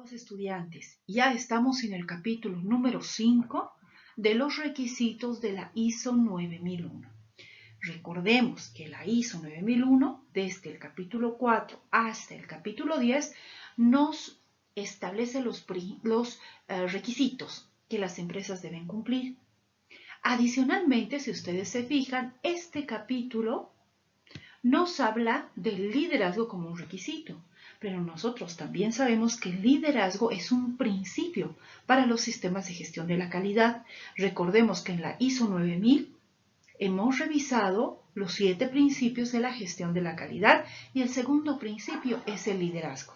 Estimados estudiantes, ya estamos en el capítulo número 5 de los requisitos de la ISO 9001. Recordemos que la ISO 9001, desde el capítulo 4 hasta el capítulo 10, nos establece los requisitos que las empresas deben cumplir. Adicionalmente, si ustedes se fijan, este capítulo nos habla del liderazgo como un requisito, pero nosotros también sabemos que el liderazgo es un principio para los sistemas de gestión de la calidad. Recordemos que en la ISO 9000 hemos revisado los 7 principios de la gestión de la calidad y el segundo principio es el liderazgo.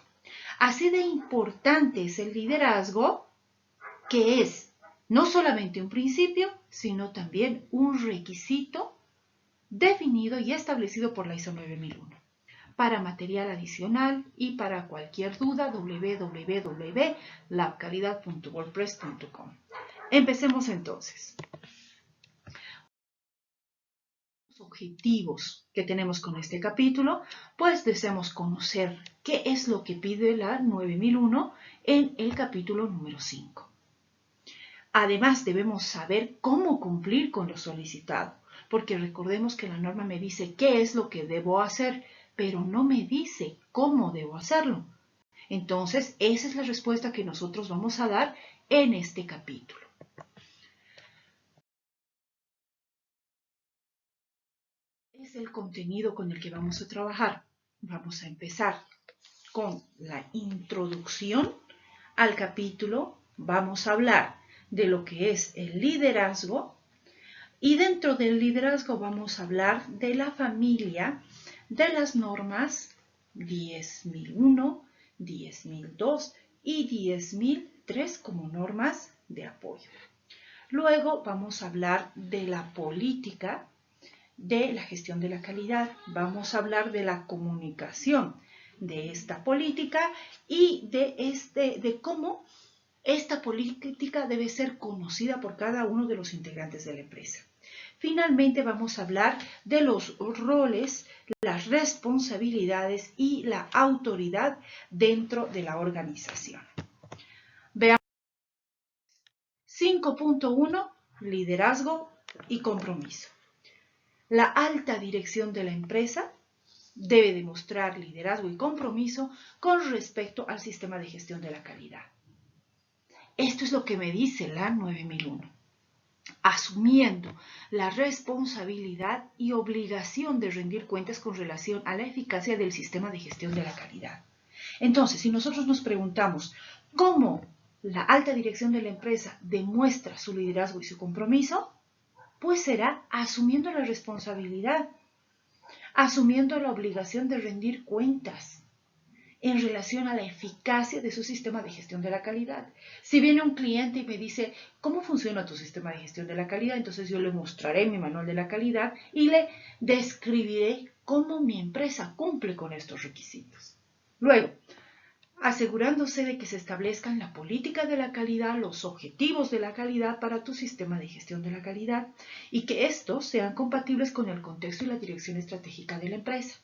Así de importante es el liderazgo que es no solamente un principio, sino también un requisito definido y establecido por la ISO 9001. Para material adicional y para cualquier duda, www.labcalidad.wordpress.com. Empecemos entonces. Los objetivos que tenemos con este capítulo, pues deseamos conocer qué es lo que pide la 9001 en el capítulo número 5. Además, debemos saber cómo cumplir con lo solicitado, porque recordemos que la norma me dice qué es lo que debo hacer, pero no me dice cómo debo hacerlo. Entonces, esa es la respuesta que nosotros vamos a dar en este capítulo. Es el contenido con el que vamos a trabajar. Vamos a empezar con la introducción al capítulo. Vamos a hablar de lo que es el liderazgo. Y dentro del liderazgo vamos a hablar de la familia de las normas 10.001, 10.002 y 10.003 como normas de apoyo. Luego vamos a hablar de la política de la gestión de la calidad. Vamos a hablar de la comunicación de esta política y de cómo esta política debe ser conocida por cada uno de los integrantes de la empresa. Finalmente vamos a hablar de los roles, las responsabilidades y la autoridad dentro de la organización. Veamos. 5.1. Liderazgo y compromiso. La alta dirección de la empresa debe demostrar liderazgo y compromiso con respecto al sistema de gestión de la calidad. Esto es lo que me dice la 9001. Asumiendo la responsabilidad y obligación de rendir cuentas con relación a la eficacia del sistema de gestión de la calidad. Entonces, si nosotros nos preguntamos cómo la alta dirección de la empresa demuestra su liderazgo y su compromiso, pues será asumiendo la responsabilidad, asumiendo la obligación de rendir cuentas en relación a la eficacia de su sistema de gestión de la calidad. Si viene un cliente y me dice, ¿cómo funciona tu sistema de gestión de la calidad? Entonces yo le mostraré mi manual de la calidad y le describiré cómo mi empresa cumple con estos requisitos. Luego, asegurándose de que se establezcan la política de la calidad, los objetivos de la calidad para tu sistema de gestión de la calidad y que estos sean compatibles con el contexto y la dirección estratégica de la empresa.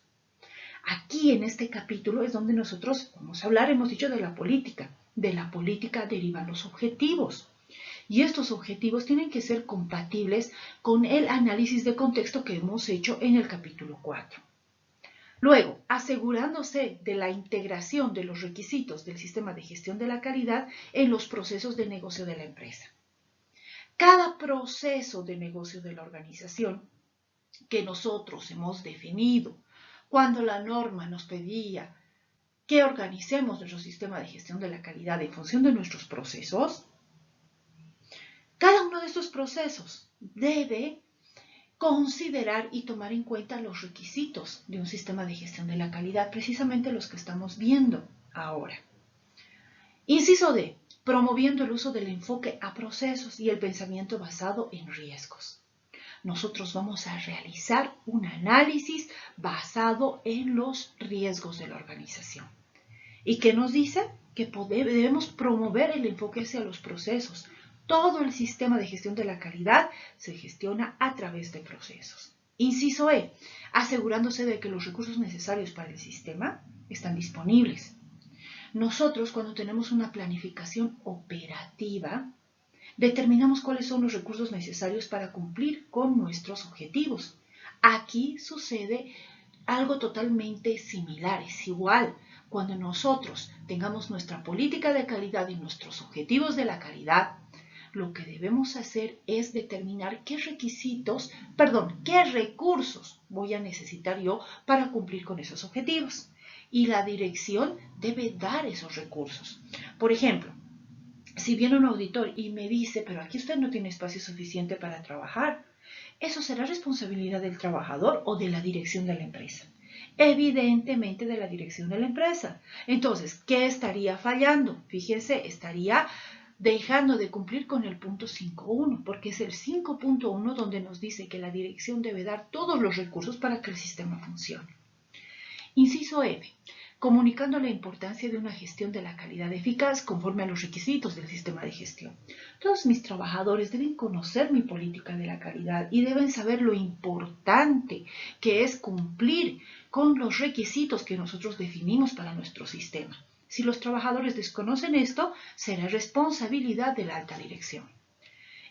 Aquí en este capítulo es donde nosotros vamos a hablar, hemos dicho, de la política. De la política derivan los objetivos. Y estos objetivos tienen que ser compatibles con el análisis de contexto que hemos hecho en el capítulo 4. Luego, asegurándose de la integración de los requisitos del sistema de gestión de la calidad en los procesos de negocio de la empresa. Cada proceso de negocio de la organización que nosotros hemos definido cuando la norma nos pedía que organicemos nuestro sistema de gestión de la calidad en función de nuestros procesos, cada uno de estos procesos debe considerar y tomar en cuenta los requisitos de un sistema de gestión de la calidad, precisamente los que estamos viendo ahora. Inciso D, promoviendo el uso del enfoque a procesos y el pensamiento basado en riesgos. Nosotros vamos a realizar un análisis basado en los riesgos de la organización. ¿Y qué nos dice? Que debemos promover el enfoque hacia los procesos. Todo el sistema de gestión de la calidad se gestiona a través de procesos. Inciso E, asegurándose de que los recursos necesarios para el sistema están disponibles. Nosotros, cuando tenemos una planificación operativa, determinamos cuáles son los recursos necesarios para cumplir con nuestros objetivos. Aquí sucede algo totalmente similar, es igual. Cuando nosotros tengamos nuestra política de calidad y nuestros objetivos de la calidad, lo que debemos hacer es determinar qué recursos voy a necesitar yo para cumplir con esos objetivos. Y la dirección debe dar esos recursos. Por ejemplo, si viene un auditor y me dice, pero aquí usted no tiene espacio suficiente para trabajar, ¿eso será responsabilidad del trabajador o de la dirección de la empresa? Evidentemente de la dirección de la empresa. Entonces, ¿qué estaría fallando? Fíjense, estaría dejando de cumplir con el punto 5.1, porque es el 5.1 donde nos dice que la dirección debe dar todos los recursos para que el sistema funcione. Inciso F. Comunicando la importancia de una gestión de la calidad eficaz conforme a los requisitos del sistema de gestión. Todos mis trabajadores deben conocer mi política de la calidad y deben saber lo importante que es cumplir con los requisitos que nosotros definimos para nuestro sistema. Si los trabajadores desconocen esto, será responsabilidad de la alta dirección.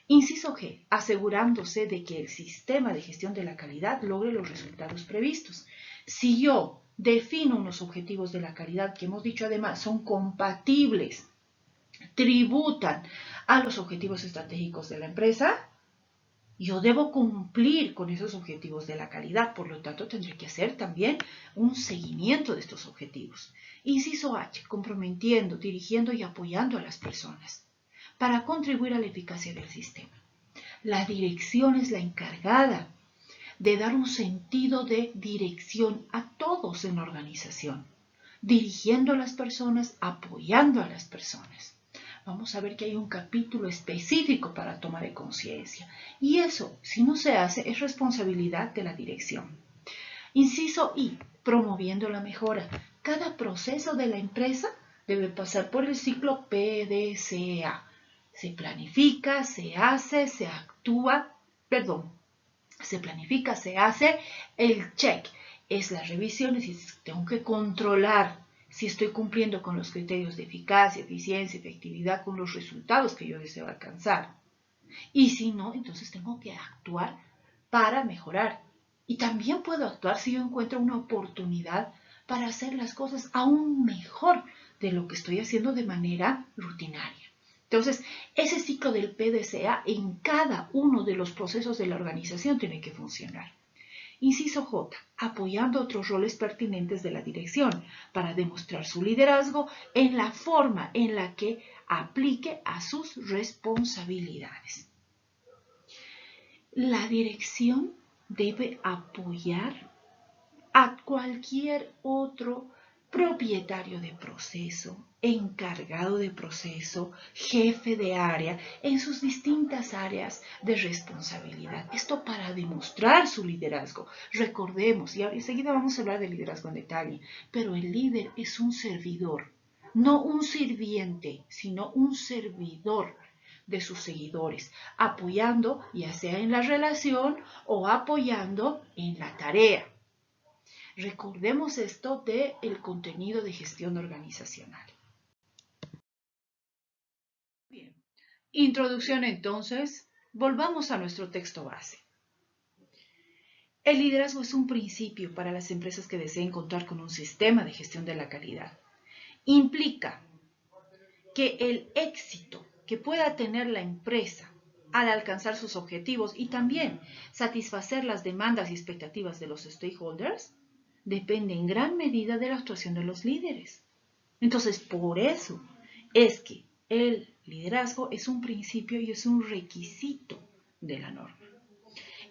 Inciso G. Asegurándose de que el sistema de gestión de la calidad logre los resultados previstos. Si yo defino unos objetivos de la calidad que hemos dicho además son compatibles, tributan a los objetivos estratégicos de la empresa, yo debo cumplir con esos objetivos de la calidad, por lo tanto tendré que hacer también un seguimiento de estos objetivos. Inciso H, comprometiendo, dirigiendo y apoyando a las personas para contribuir a la eficacia del sistema. La dirección es la encargada de dar un sentido de dirección a todos en la organización, dirigiendo a las personas, apoyando a las personas. Vamos a ver que hay un capítulo específico para toma de conciencia. Y eso, si no se hace, es responsabilidad de la dirección. Inciso I, promoviendo la mejora. Cada proceso de la empresa debe pasar por el ciclo PDCA. Se planifica, se hace, se planifica, se hace el check. Es la revisión, es decir, tengo que controlar si estoy cumpliendo con los criterios de eficacia, eficiencia, efectividad, con los resultados que yo deseo alcanzar. Y si no, entonces tengo que actuar para mejorar. Y también puedo actuar si yo encuentro una oportunidad para hacer las cosas aún mejor de lo que estoy haciendo de manera rutinaria. Entonces, ese ciclo del PDCA en cada uno de los procesos de la organización tiene que funcionar. Inciso J, apoyando otros roles pertinentes de la dirección para demostrar su liderazgo en la forma en la que aplique a sus responsabilidades. La dirección debe apoyar a cualquier otro propietario de proceso, encargado de proceso, jefe de área, en sus distintas áreas de responsabilidad. Esto para demostrar su liderazgo. Recordemos, y enseguida vamos a hablar de liderazgo en detalle, pero el líder es un servidor, no un sirviente, sino un servidor de sus seguidores, apoyando ya sea en la relación o apoyando en la tarea. Recordemos esto del contenido de gestión organizacional. Bien, introducción entonces, volvamos a nuestro texto base. El liderazgo es un principio para las empresas que deseen contar con un sistema de gestión de la calidad. Implica que el éxito que pueda tener la empresa al alcanzar sus objetivos y también satisfacer las demandas y expectativas de los stakeholders depende en gran medida de la actuación de los líderes. Entonces, por eso es que el liderazgo es un principio y es un requisito de la norma.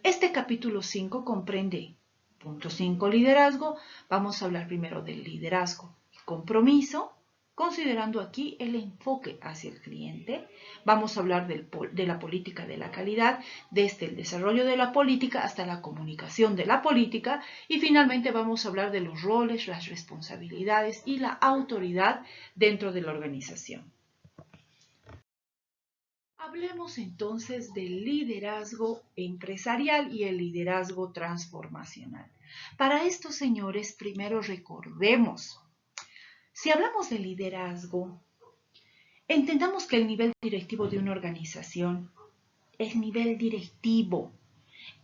Este capítulo 5 comprende punto 5, liderazgo. Vamos a hablar primero del liderazgo y compromiso, considerando aquí el enfoque hacia el cliente. Vamos a hablar de la política de la calidad, desde el desarrollo de la política hasta la comunicación de la política, y finalmente vamos a hablar de los roles, las responsabilidades y la autoridad dentro de la organización. Hablemos entonces del liderazgo empresarial y el liderazgo transformacional. Para esto, señores, primero recordemos, Si hablamos de liderazgo, entendamos que el nivel directivo de una organización, el nivel directivo,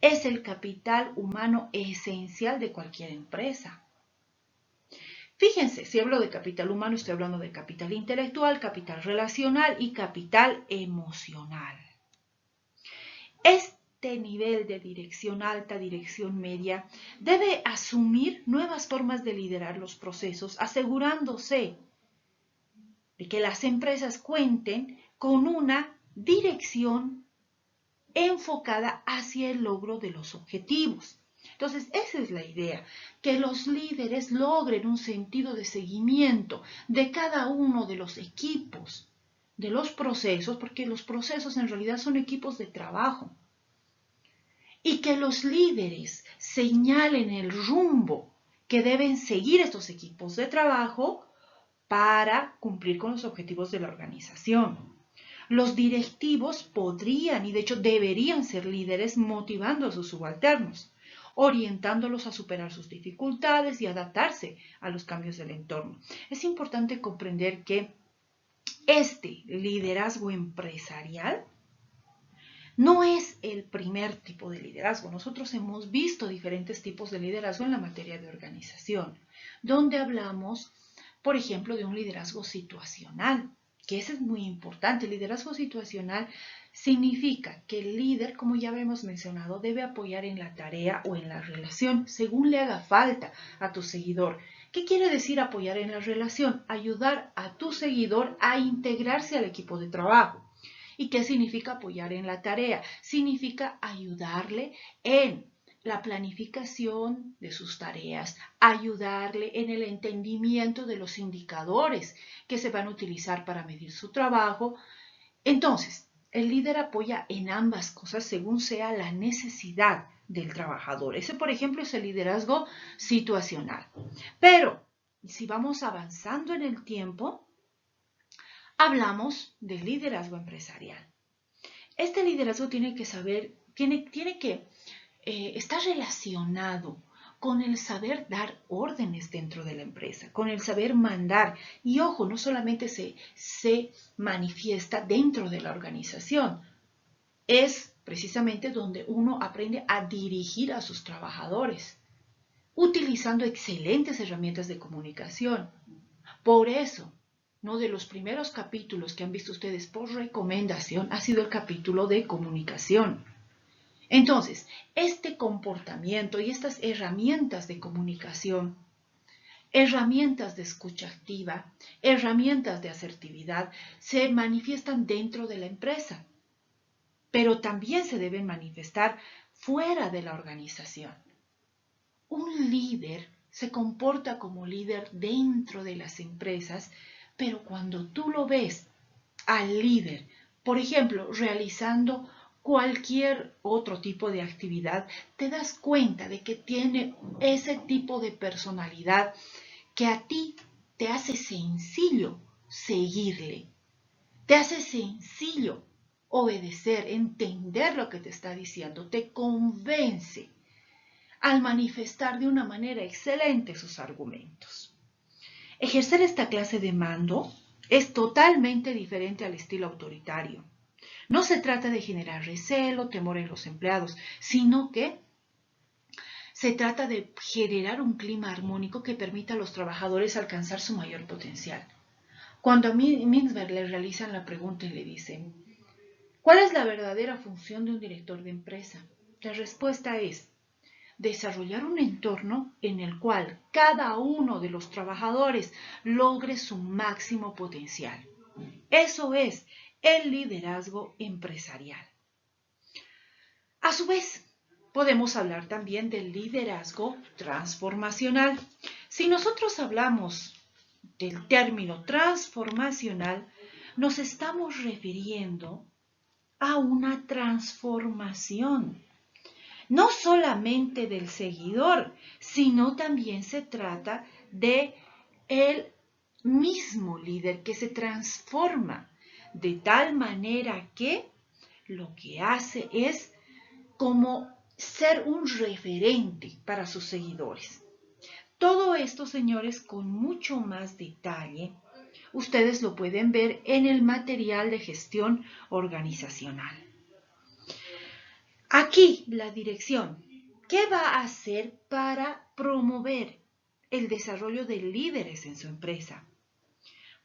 es el capital humano esencial de cualquier empresa. Fíjense, si hablo de capital humano, estoy hablando de capital intelectual, capital relacional y capital emocional. Este nivel de dirección alta, dirección media, debe asumir nuevas formas de liderar los procesos, asegurándose de que las empresas cuenten con una dirección enfocada hacia el logro de los objetivos. Entonces, esa es la idea, que los líderes logren un sentido de seguimiento de cada uno de los equipos, de los procesos, porque los procesos en realidad son equipos de trabajo, y que los líderes señalen el rumbo que deben seguir estos equipos de trabajo para cumplir con los objetivos de la organización. Los directivos podrían y de hecho deberían ser líderes motivando a sus subalternos, orientándolos a superar sus dificultades y adaptarse a los cambios del entorno. Es importante comprender que este liderazgo empresarial no es el primer tipo de liderazgo. Nosotros hemos visto diferentes tipos de liderazgo en la materia de organización, donde hablamos, por ejemplo, de un liderazgo situacional, que ese es muy importante. El liderazgo situacional significa que el líder, como ya hemos mencionado, debe apoyar en la tarea o en la relación según le haga falta a tu seguidor. ¿Qué quiere decir apoyar en la relación? Ayudar a tu seguidor a integrarse al equipo de trabajo. ¿Y qué significa apoyar en la tarea? Significa ayudarle en la planificación de sus tareas, ayudarle en el entendimiento de los indicadores que se van a utilizar para medir su trabajo. Entonces, el líder apoya en ambas cosas según sea la necesidad del trabajador. Ese, por ejemplo, es el liderazgo situacional. Pero, si vamos avanzando en el tiempo, hablamos del liderazgo empresarial. Este liderazgo tiene que estar relacionado con el saber dar órdenes dentro de la empresa, con el saber mandar. Y ojo, no solamente se manifiesta dentro de la organización, es precisamente donde uno aprende a dirigir a sus trabajadores, utilizando excelentes herramientas de comunicación. Por eso, uno de los primeros capítulos que han visto ustedes por recomendación ha sido el capítulo de comunicación. Entonces, este comportamiento y estas herramientas de comunicación, herramientas de escucha activa, herramientas de asertividad, se manifiestan dentro de la empresa, pero también se deben manifestar fuera de la organización. Un líder se comporta como líder dentro de las empresas, pero cuando tú lo ves al líder, por ejemplo, realizando cualquier otro tipo de actividad, te das cuenta de que tiene ese tipo de personalidad que a ti te hace sencillo seguirle, te hace sencillo obedecer, entender lo que te está diciendo, te convence al manifestar de una manera excelente sus argumentos. Ejercer esta clase de mando es totalmente diferente al estilo autoritario. No se trata de generar recelo, temor en los empleados, sino que se trata de generar un clima armónico que permita a los trabajadores alcanzar su mayor potencial. Cuando a Mintzberg le realizan la pregunta y le dicen, ¿cuál es la verdadera función de un director de empresa? La respuesta es, desarrollar un entorno en el cual cada uno de los trabajadores logre su máximo potencial. Eso es el liderazgo empresarial. A su vez, podemos hablar también del liderazgo transformacional. Si nosotros hablamos del término transformacional, nos estamos refiriendo a una transformación. No solamente del seguidor, sino también se trata de el mismo líder que se transforma de tal manera que lo que hace es como ser un referente para sus seguidores. Todo esto, señores, con mucho más detalle, ustedes lo pueden ver en el material de gestión organizacional. Aquí la dirección. ¿Qué va a hacer para promover el desarrollo de líderes en su empresa?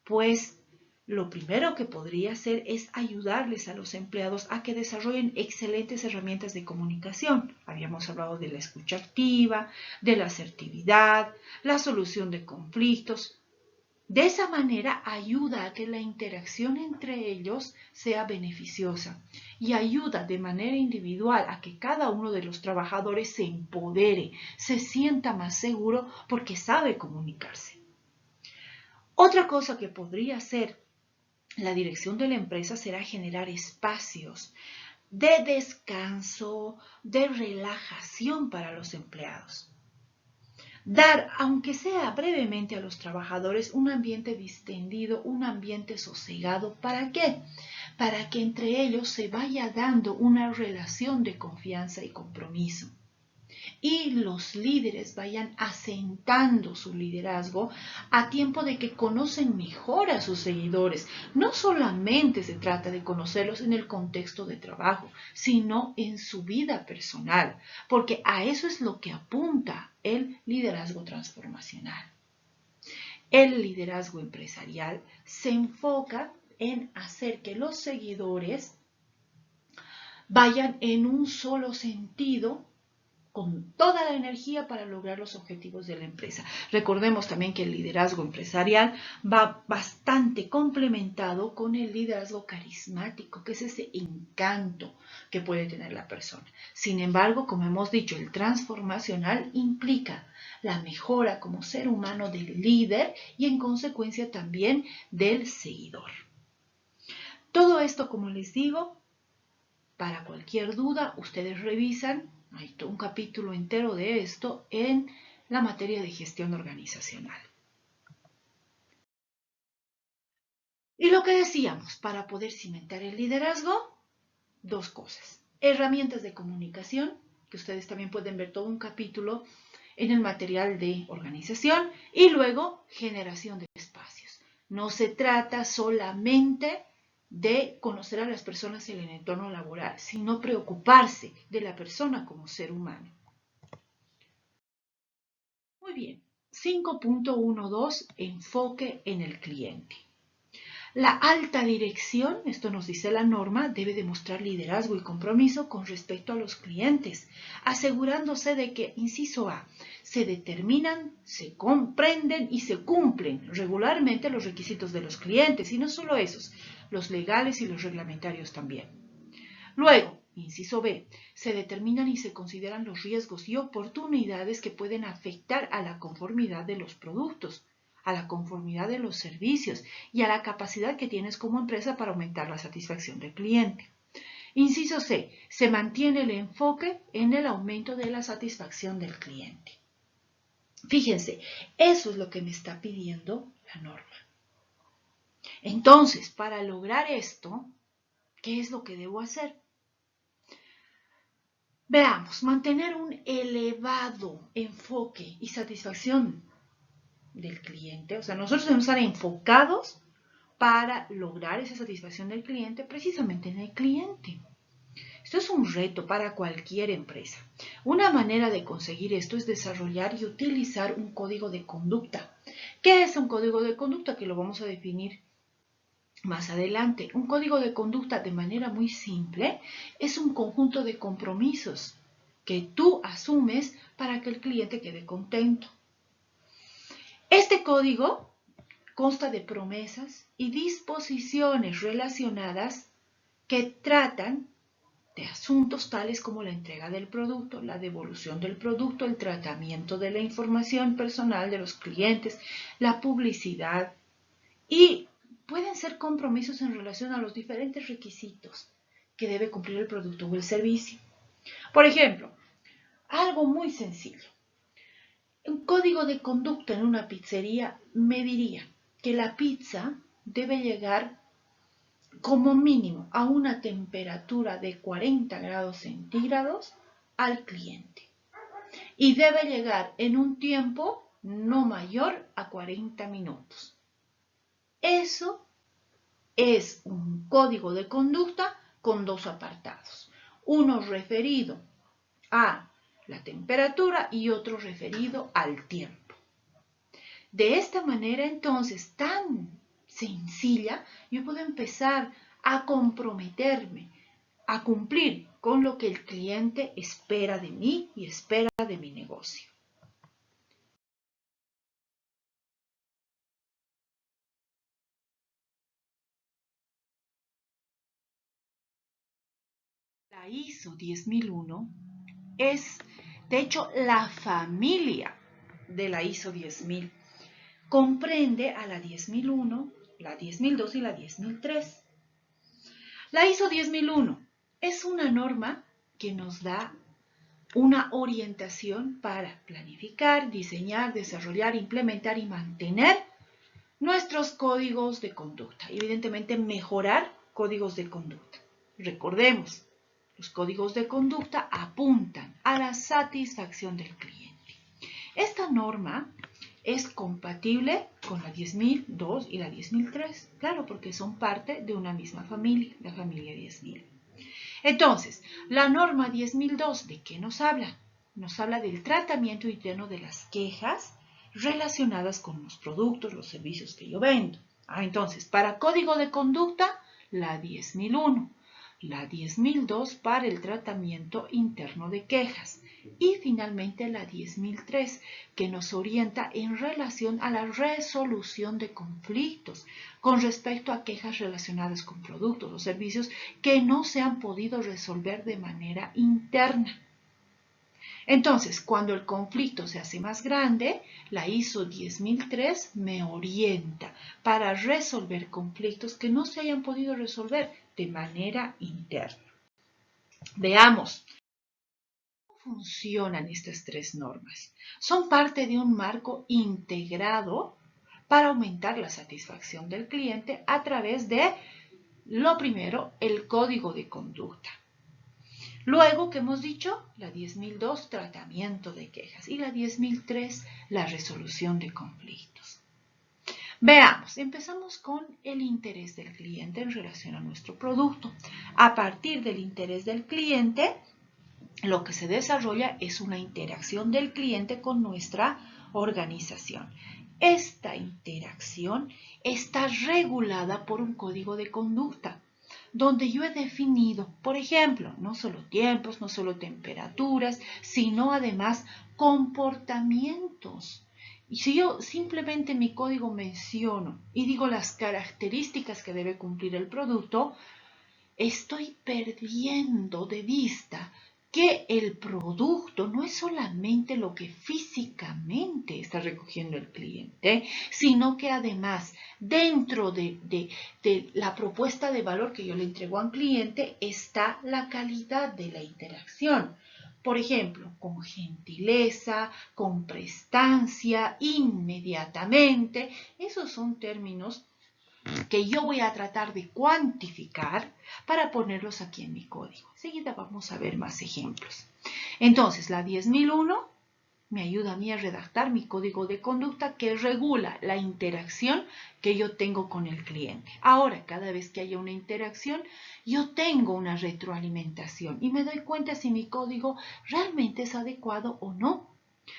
Pues lo primero que podría hacer es ayudarles a los empleados a que desarrollen excelentes herramientas de comunicación. Habíamos hablado de la escucha activa, de la asertividad, la solución de conflictos. De esa manera ayuda a que la interacción entre ellos sea beneficiosa y ayuda de manera individual a que cada uno de los trabajadores se empodere, se sienta más seguro porque sabe comunicarse. Otra cosa que podría hacer la dirección de la empresa será generar espacios de descanso, de relajación para los empleados. Dar, aunque sea brevemente, a los trabajadores un ambiente distendido, un ambiente sosegado. ¿Para qué? Para que entre ellos se vaya dando una relación de confianza y compromiso. Y los líderes vayan asentando su liderazgo a tiempo de que conocen mejor a sus seguidores. No solamente se trata de conocerlos en el contexto de trabajo, sino en su vida personal, porque a eso es lo que apunta el liderazgo transformacional. El liderazgo empresarial se enfoca en hacer que los seguidores vayan en un solo sentido, con toda la energía para lograr los objetivos de la empresa. Recordemos también que el liderazgo empresarial va bastante complementado con el liderazgo carismático, que es ese encanto que puede tener la persona. Sin embargo, como hemos dicho, el transformacional implica la mejora como ser humano del líder y en consecuencia también del seguidor. Todo esto, como les digo, para cualquier duda, ustedes revisan. Hay todo un capítulo entero de esto en la materia de gestión organizacional. Y lo que decíamos, para poder cimentar el liderazgo, dos cosas. Herramientas de comunicación, que ustedes también pueden ver todo un capítulo en el material de organización, y luego generación de espacios. No se trata solamente de conocer a las personas en el entorno laboral, sino preocuparse de la persona como ser humano. Muy bien, 5.12, enfoque en el cliente. La alta dirección, esto nos dice la norma, debe demostrar liderazgo y compromiso con respecto a los clientes, asegurándose de que, inciso A, se determinan, se comprenden y se cumplen regularmente los requisitos de los clientes, y no solo esos, los legales y los reglamentarios también. Luego, inciso B, se determinan y se consideran los riesgos y oportunidades que pueden afectar a la conformidad de los productos, a la conformidad de los servicios y a la capacidad que tienes como empresa para aumentar la satisfacción del cliente. Inciso C, se mantiene el enfoque en el aumento de la satisfacción del cliente. Fíjense, eso es lo que me está pidiendo la norma. Entonces, para lograr esto, ¿qué es lo que debo hacer? Veamos, mantener un elevado enfoque y satisfacción del cliente. O sea, nosotros debemos estar enfocados para lograr esa satisfacción del cliente precisamente en el cliente. Esto es un reto para cualquier empresa. Una manera de conseguir esto es desarrollar y utilizar un código de conducta. ¿Qué es un código de conducta? Que lo vamos a definir más adelante. Un código de conducta, de manera muy simple, es un conjunto de compromisos que tú asumes para que el cliente quede contento. Este código consta de promesas y disposiciones relacionadas que tratan de asuntos tales como la entrega del producto, la devolución del producto, el tratamiento de la información personal de los clientes, la publicidad, y pueden ser compromisos en relación a los diferentes requisitos que debe cumplir el producto o el servicio. Por ejemplo, algo muy sencillo. Un código de conducta en una pizzería me diría que la pizza debe llegar como mínimo a una temperatura de 40 grados centígrados al cliente y debe llegar en un tiempo no mayor a 40 minutos. Eso es un código de conducta con dos apartados. Uno referido a la temperatura y otro referido al tiempo. De esta manera, entonces, tan sencilla, yo puedo empezar a comprometerme, a cumplir con lo que el cliente espera de mí y espera de mi negocio. La ISO 10001 es, de hecho, la familia de la ISO 10000. Comprende a la 10001, la 10002 y la 10003. La ISO 10001 es una norma que nos da una orientación para planificar, diseñar, desarrollar, implementar y mantener nuestros códigos de conducta. Evidentemente, mejorar códigos de conducta. Recordemos, los códigos de conducta apuntan a la satisfacción del cliente. Esta norma es compatible con la 10002 y la 10003, claro, porque son parte de una misma familia, la familia 10000. Entonces, la norma 10002, ¿de qué nos habla? Nos habla del tratamiento interno de las quejas relacionadas con los productos, los servicios que yo vendo. Entonces, para código de conducta, la 10001, la 10002 para el tratamiento interno de quejas y finalmente la 10003 que nos orienta en relación a la resolución de conflictos con respecto a quejas relacionadas con productos o servicios que no se han podido resolver de manera interna. Entonces, cuando el conflicto se hace más grande, la ISO 10003 me orienta para resolver conflictos que no se hayan podido resolver de manera interna. Veamos cómo funcionan estas tres normas. Son parte de un marco integrado para aumentar la satisfacción del cliente a través de, lo primero, el código de conducta. Luego, ¿qué hemos dicho? La 10002, tratamiento de quejas, y la 10003, la resolución de conflictos. Veamos, empezamos con el interés del cliente en relación a nuestro producto. A partir del interés del cliente, lo que se desarrolla es una interacción del cliente con nuestra organización. Esta interacción está regulada por un código de conducta, donde yo he definido, por ejemplo, no solo tiempos, no solo temperaturas, sino además comportamientos. Y si yo simplemente en mi código menciono y digo las características que debe cumplir el producto, estoy perdiendo de vista que el producto no es solamente lo que físicamente está recogiendo el cliente, sino que además dentro de la propuesta de valor que yo le entrego al cliente está la calidad de la interacción. Por ejemplo, con gentileza, con prestancia, inmediatamente. Esos son términos que yo voy a tratar de cuantificar para ponerlos aquí en mi código. Enseguida vamos a ver más ejemplos. Entonces, la 10001 me ayuda a mí a redactar mi código de conducta que regula la interacción que yo tengo con el cliente. Ahora, cada vez que haya una interacción, yo tengo una retroalimentación y me doy cuenta si mi código realmente es adecuado o no.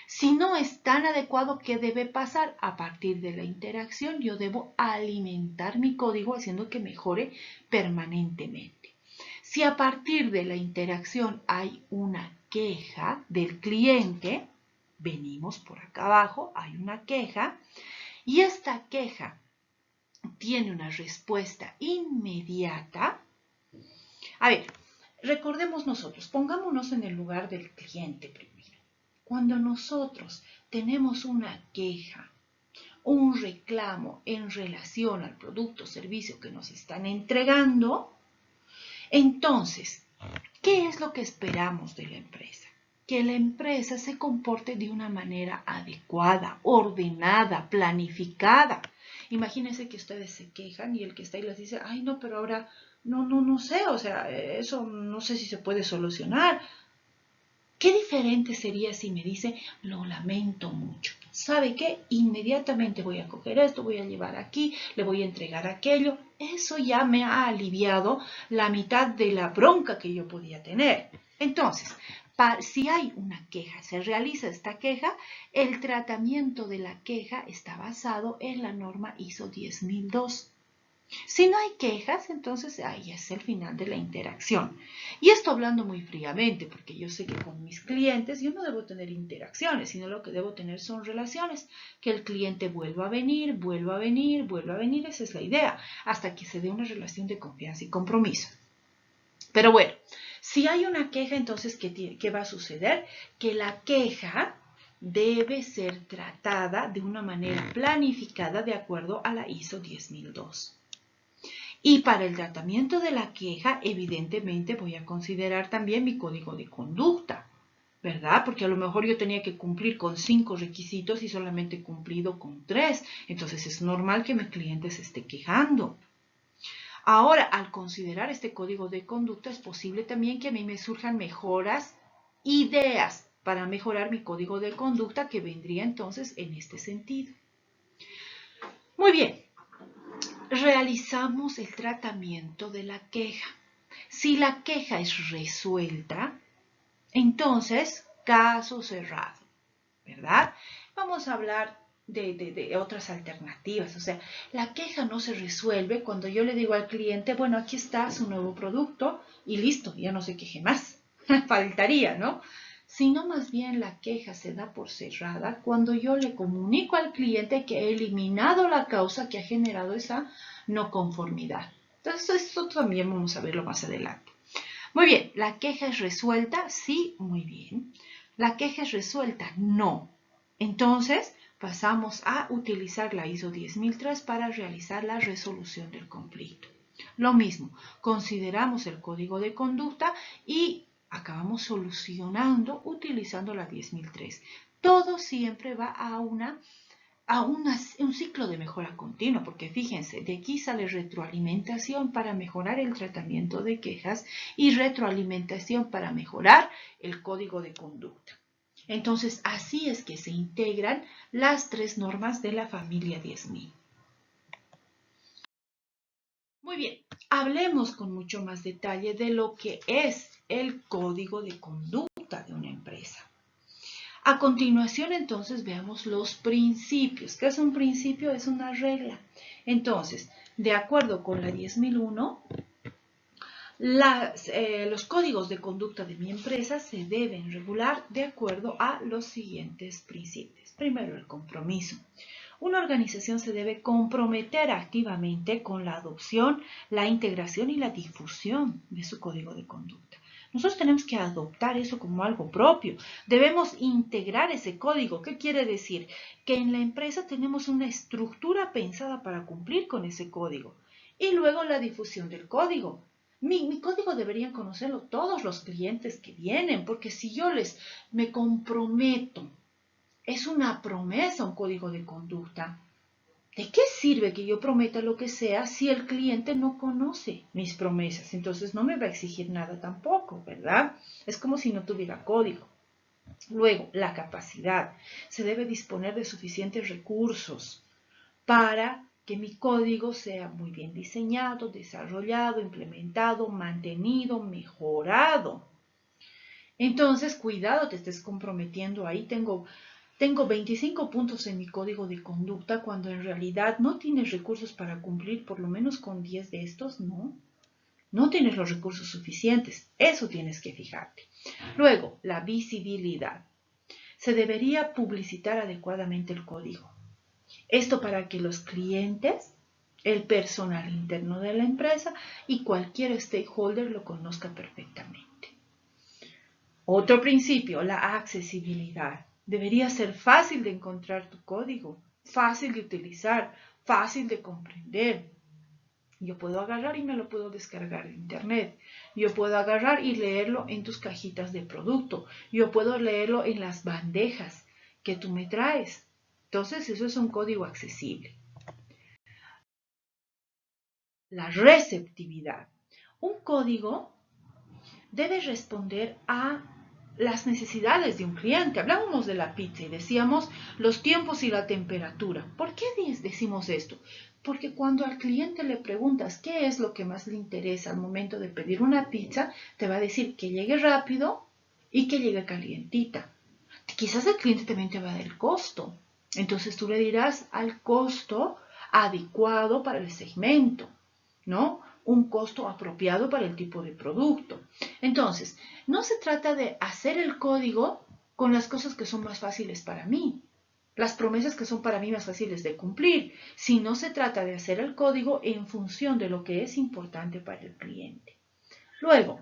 Si no es tan adecuado, ¿qué debe pasar? A partir de la interacción, yo debo alimentar mi código haciendo que mejore permanentemente. Si a partir de la interacción hay una queja del cliente, venimos por acá abajo, hay una queja, y esta queja tiene una respuesta inmediata. A ver, recordemos nosotros, pongámonos en el lugar del cliente primero. Cuando nosotros tenemos una queja, un reclamo en relación al producto o servicio que nos están entregando, entonces, ¿qué es lo que esperamos de la empresa? Que la empresa se comporte de una manera adecuada, ordenada, planificada. Imagínense que ustedes se quejan y el que está ahí les dice, ay no, pero ahora no sé, o sea, eso no sé si se puede solucionar. ¿Qué diferente sería si me dice, lo lamento mucho? ¿sabe qué? Inmediatamente voy a coger esto, voy a llevar aquí, le voy a entregar aquello. Eso ya me ha aliviado la mitad de la bronca que yo podía tener. Entonces, si hay una queja, se realiza esta queja, el tratamiento de la queja está basado en la norma ISO 10002. Si no hay quejas, entonces ahí es el final de la interacción. Y esto hablando muy fríamente, porque yo sé que con mis clientes yo no debo tener interacciones, sino lo que debo tener son relaciones. Que el cliente vuelva a venir, vuelva a venir, vuelva a venir, esa es la idea, hasta que se dé una relación de confianza y compromiso. Pero bueno, si hay una queja, entonces, ¿qué va a suceder? Que la queja debe ser tratada de una manera planificada de acuerdo a la ISO 10002. Y para el tratamiento de la queja, evidentemente voy a considerar también mi código de conducta, ¿verdad? Porque a lo mejor yo tenía que cumplir con 5 requisitos y solamente he cumplido con 3. Entonces es normal que mi cliente se esté quejando. Ahora, al considerar este código de conducta, es posible también que a mí me surjan mejoras, ideas para mejorar mi código de conducta, que vendría entonces en este sentido. Muy bien. Realizamos el tratamiento de la queja. Si la queja es resuelta, entonces, caso cerrado, ¿verdad? Vamos a hablar de otras alternativas. O sea, la queja no se resuelve cuando yo le digo al cliente, bueno, aquí está su nuevo producto y listo, ya no se queje más. Faltaría, ¿no? Sino más bien la queja se da por cerrada cuando yo le comunico al cliente que he eliminado la causa que ha generado esa no conformidad. Entonces, esto también vamos a verlo más adelante. Muy bien, ¿la queja es resuelta? Sí, muy bien. ¿La queja es resuelta? No. Entonces, pasamos a utilizar la ISO 10003 para realizar la resolución del conflicto. Lo mismo, consideramos el código de conducta y acabamos solucionando utilizando la 10003. Todo siempre va a un ciclo de mejora continua, porque fíjense, de aquí sale retroalimentación para mejorar el tratamiento de quejas y retroalimentación para mejorar el código de conducta. Entonces, así es que se integran las 3 normas de la familia 10.000. Muy bien, hablemos con mucho más detalle de lo que es el código de conducta de una empresa. A continuación, entonces, veamos los principios. ¿Qué es un principio? Es una regla. Entonces, de acuerdo con la 10001, los códigos de conducta de mi empresa se deben regular de acuerdo a los siguientes principios. Primero, el compromiso. Una organización se debe comprometer activamente con la adopción, la integración y la difusión de su código de conducta. Nosotros tenemos que adoptar eso como algo propio. Debemos integrar ese código. ¿Qué quiere decir? Que en la empresa tenemos una estructura pensada para cumplir con ese código. Y luego la difusión del código. Mi código deberían conocerlo todos los clientes que vienen, porque si yo me comprometo, es una promesa, un código de conducta. ¿De qué sirve que yo prometa lo que sea si el cliente no conoce mis promesas? Entonces no me va a exigir nada tampoco, ¿verdad? Es como si no tuviera código. Luego, la capacidad. Se debe disponer de suficientes recursos para que mi código sea muy bien diseñado, desarrollado, implementado, mantenido, mejorado. Entonces, cuidado, te estés comprometiendo ahí. Tengo 25 puntos en mi código de conducta cuando en realidad no tienes recursos para cumplir por lo menos con 10 de estos, no. No tienes los recursos suficientes, eso tienes que fijarte. Luego, la visibilidad. Se debería publicitar adecuadamente el código. Esto para que los clientes, el personal interno de la empresa y cualquier stakeholder lo conozca perfectamente. Otro principio, la accesibilidad. Debería ser fácil de encontrar tu código, fácil de utilizar, fácil de comprender. Yo puedo agarrar y me lo puedo descargar de internet. Yo puedo agarrar y leerlo en tus cajitas de producto. Yo puedo leerlo en las bandejas que tú me traes. Entonces, eso es un código accesible. La receptividad. Un código debe responder a las necesidades de un cliente. Hablábamos de la pizza y decíamos los tiempos y la temperatura. ¿Por qué decimos esto? Porque cuando al cliente le preguntas qué es lo que más le interesa al momento de pedir una pizza, te va a decir que llegue rápido y que llegue calientita. Quizás el cliente también te va a dar el costo. Entonces tú le dirás al costo adecuado para el segmento, ¿no? Un costo apropiado para el tipo de producto. Entonces, no se trata de hacer el código con las cosas que son más fáciles para mí, las promesas que son para mí más fáciles de cumplir, sino se trata de hacer el código en función de lo que es importante para el cliente. Luego,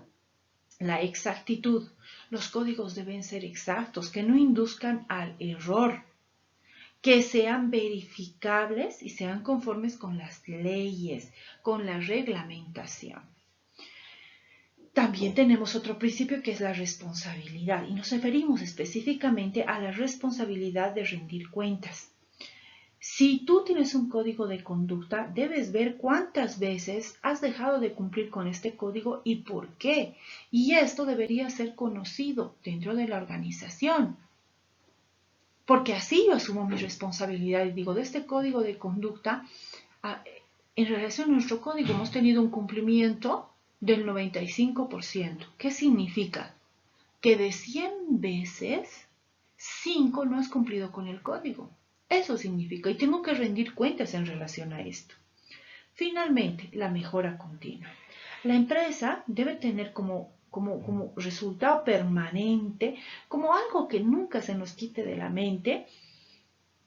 la exactitud. Los códigos deben ser exactos, que no induzcan al error, que sean verificables y sean conformes con las leyes, con la reglamentación. También tenemos otro principio que es la responsabilidad y nos referimos específicamente a la responsabilidad de rendir cuentas. Si tú tienes un código de conducta, debes ver cuántas veces has dejado de cumplir con este código y por qué. Y esto debería ser conocido dentro de la organización. Porque así yo asumo mi responsabilidad y digo, de este código de conducta, en relación a nuestro código hemos tenido un cumplimiento del 95%. ¿Qué significa? Que de 100 veces, 5 no has cumplido con el código. Eso significa, y tengo que rendir cuentas en relación a esto. Finalmente, la mejora continua. La empresa debe tener como resultado permanente, como algo que nunca se nos quite de la mente,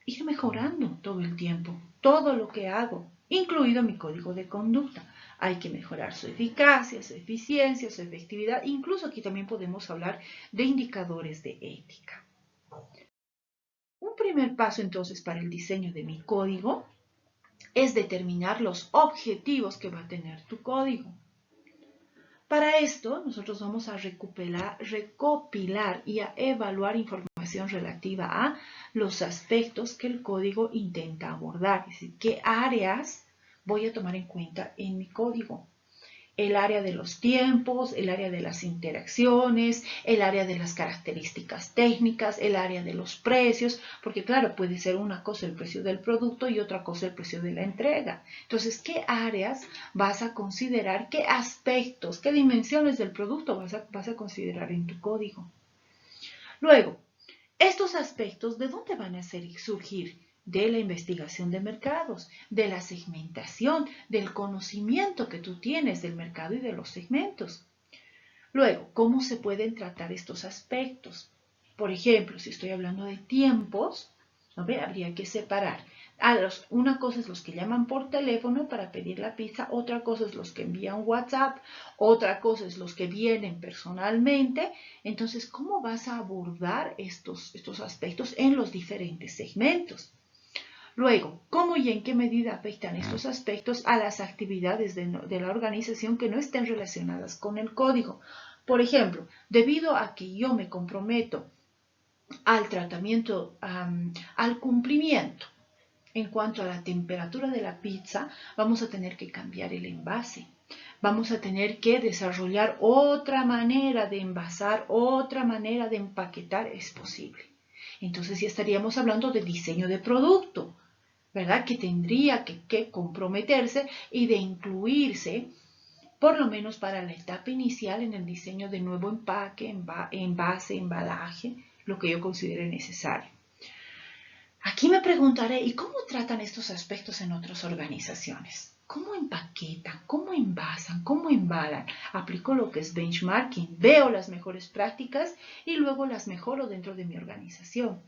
ir mejorando todo el tiempo, todo lo que hago, incluido mi código de conducta. Hay que mejorar su eficacia, su eficiencia, su efectividad. Incluso aquí también podemos hablar de indicadores de ética. Un primer paso entonces para el diseño de mi código es determinar los objetivos que va a tener tu código. Para esto, nosotros vamos a recopilar y a evaluar información relativa a los aspectos que el código intenta abordar, es decir, qué áreas voy a tomar en cuenta en mi código. El área de los tiempos, el área de las interacciones, el área de las características técnicas, el área de los precios, porque claro, puede ser una cosa el precio del producto y otra cosa el precio de la entrega. Entonces, ¿qué áreas vas a considerar? ¿Qué aspectos, qué dimensiones del producto vas a considerar en tu código? Luego, estos aspectos, ¿de dónde van a surgir? De la investigación de mercados, de la segmentación, del conocimiento que tú tienes del mercado y de los segmentos. Luego, ¿cómo se pueden tratar estos aspectos? Por ejemplo, si estoy hablando de tiempos, ¿no ve? Habría que separar. Una cosa es los que llaman por teléfono para pedir la pizza, otra cosa es los que envían WhatsApp, otra cosa es los que vienen personalmente. Entonces, ¿cómo vas a abordar estos aspectos en los diferentes segmentos? Luego, ¿cómo y en qué medida afectan estos aspectos a las actividades de la organización que no estén relacionadas con el código? Por ejemplo, debido a que yo me comprometo al tratamiento, al cumplimiento en cuanto a la temperatura de la pizza, vamos a tener que cambiar el envase. Vamos a tener que desarrollar otra manera de envasar, otra manera de empaquetar, es posible. Entonces ya estaríamos hablando de diseño de producto, ¿verdad? Que tendría que comprometerse y de incluirse, por lo menos para la etapa inicial, en el diseño de nuevo empaque, envase, embalaje, lo que yo considere necesario. Aquí me preguntaré, ¿y cómo tratan estos aspectos en otras organizaciones? ¿Cómo empaquetan? ¿Cómo envasan? ¿Cómo embalan? Aplico lo que es benchmarking, veo las mejores prácticas y luego las mejoro dentro de mi organización.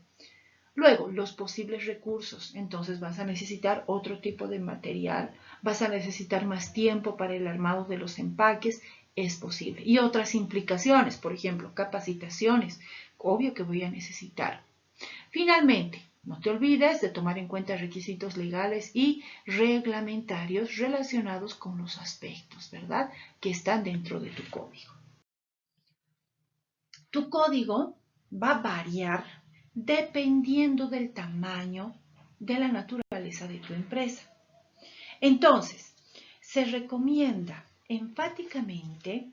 Luego, los posibles recursos. Entonces vas a necesitar otro tipo de material, vas a necesitar más tiempo para el armado de los empaques, es posible. Y otras implicaciones, por ejemplo, capacitaciones, obvio que voy a necesitar. Finalmente, no te olvides de tomar en cuenta requisitos legales y reglamentarios relacionados con los aspectos, ¿verdad?, que están dentro de tu código. Tu código va a variar dependiendo del tamaño, de la naturaleza de tu empresa. Entonces, se recomienda enfáticamente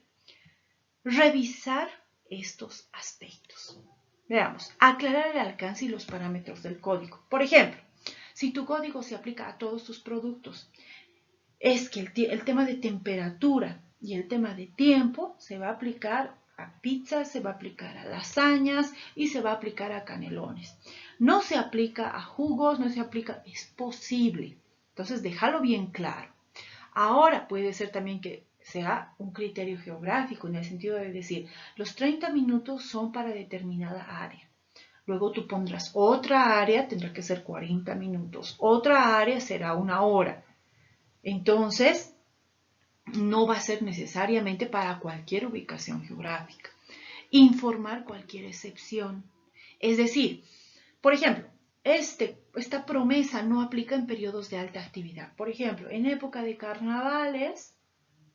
revisar estos aspectos. Veamos, aclarar el alcance y los parámetros del código. Por ejemplo, si tu código se aplica a todos tus productos, es que el tema de temperatura y el tema de tiempo se va a aplicar a pizzas, se va a aplicar a lasañas y se va a aplicar a canelones. No se aplica a jugos, no se aplica, es posible. Entonces, déjalo bien claro. Ahora puede ser también que sea un criterio geográfico, en el sentido de decir, los 30 minutos son para determinada área. Luego tú pondrás otra área, tendrá que ser 40 minutos. Otra área será 1 hora. Entonces, no va a ser necesariamente para cualquier ubicación geográfica. Informar cualquier excepción. Es decir, por ejemplo, esta promesa no aplica en periodos de alta actividad. Por ejemplo, en época de carnavales,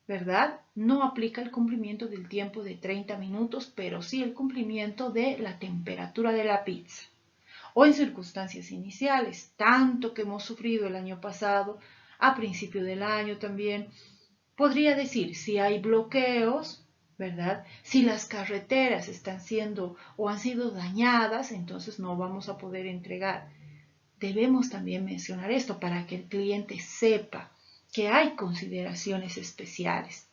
¿verdad? No aplica el cumplimiento del tiempo de 30 minutos, pero sí el cumplimiento de la temperatura de la pizza. O en circunstancias iniciales, tanto que hemos sufrido el año pasado, a principio del año también. Podría decir, si hay bloqueos, ¿verdad? Si las carreteras están siendo o han sido dañadas, entonces no vamos a poder entregar. Debemos también mencionar esto para que el cliente sepa que hay consideraciones especiales.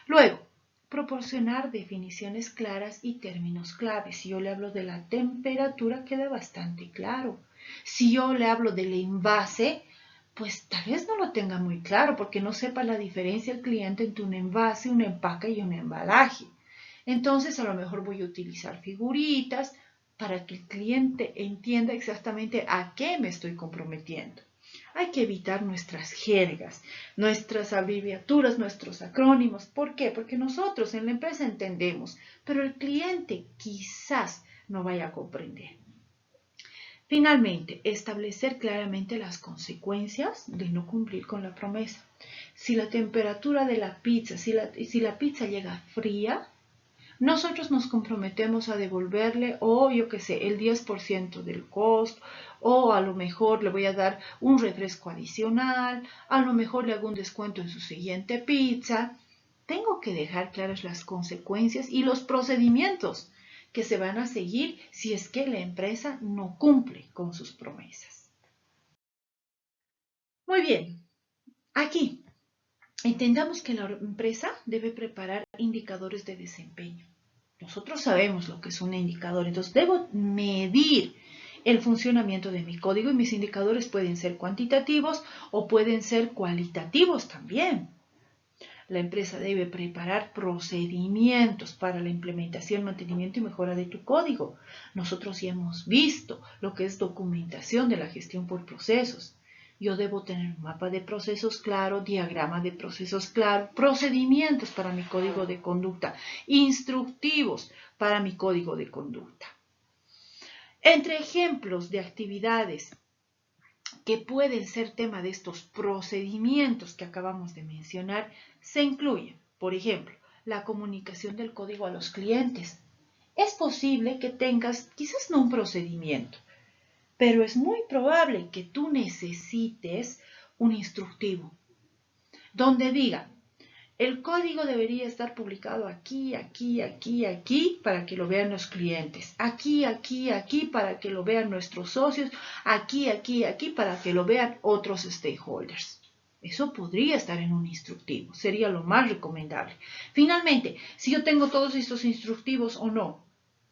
Luego, proporcionar definiciones claras y términos claves. Si yo le hablo de la temperatura, queda bastante claro. Si yo le hablo del envase, pues tal vez no lo tenga muy claro porque no sepa la diferencia el cliente entre un envase, un empaque y un embalaje. Entonces a lo mejor voy a utilizar figuritas para que el cliente entienda exactamente a qué me estoy comprometiendo. Hay que evitar nuestras jergas, nuestras abreviaturas, nuestros acrónimos. ¿Por qué? Porque nosotros en la empresa entendemos, pero el cliente quizás no vaya a comprender. Finalmente, establecer claramente las consecuencias de no cumplir con la promesa. Si la temperatura de la pizza, si la pizza llega fría, nosotros nos comprometemos a devolverle, o yo qué sé, el 10% del costo, o a lo mejor le voy a dar un refresco adicional, a lo mejor le hago un descuento en su siguiente pizza. Tengo que dejar claras las consecuencias y los procedimientos que se van a seguir si es que la empresa no cumple con sus promesas. Muy bien, aquí entendamos que la empresa debe preparar indicadores de desempeño. Nosotros sabemos lo que es un indicador, entonces debo medir el funcionamiento de mi código y mis indicadores pueden ser cuantitativos o pueden ser cualitativos también. La empresa debe preparar procedimientos para la implementación, mantenimiento y mejora de tu código. Nosotros ya hemos visto lo que es documentación de la gestión por procesos. Yo debo tener un mapa de procesos claro, diagrama de procesos claro, procedimientos para mi código de conducta, instructivos para mi código de conducta. Entre ejemplos de actividades que pueden ser tema de estos procedimientos que acabamos de mencionar, se incluyen, por ejemplo, la comunicación del código a los clientes. Es posible que tengas quizás no un procedimiento, pero es muy probable que tú necesites un instructivo donde diga, el código debería estar publicado aquí, aquí, aquí, aquí, para que lo vean los clientes. Aquí, aquí, aquí, para que lo vean nuestros socios. Aquí, aquí, aquí, para que lo vean otros stakeholders. Eso podría estar en un instructivo. Sería lo más recomendable. Finalmente, si yo tengo todos estos instructivos o no,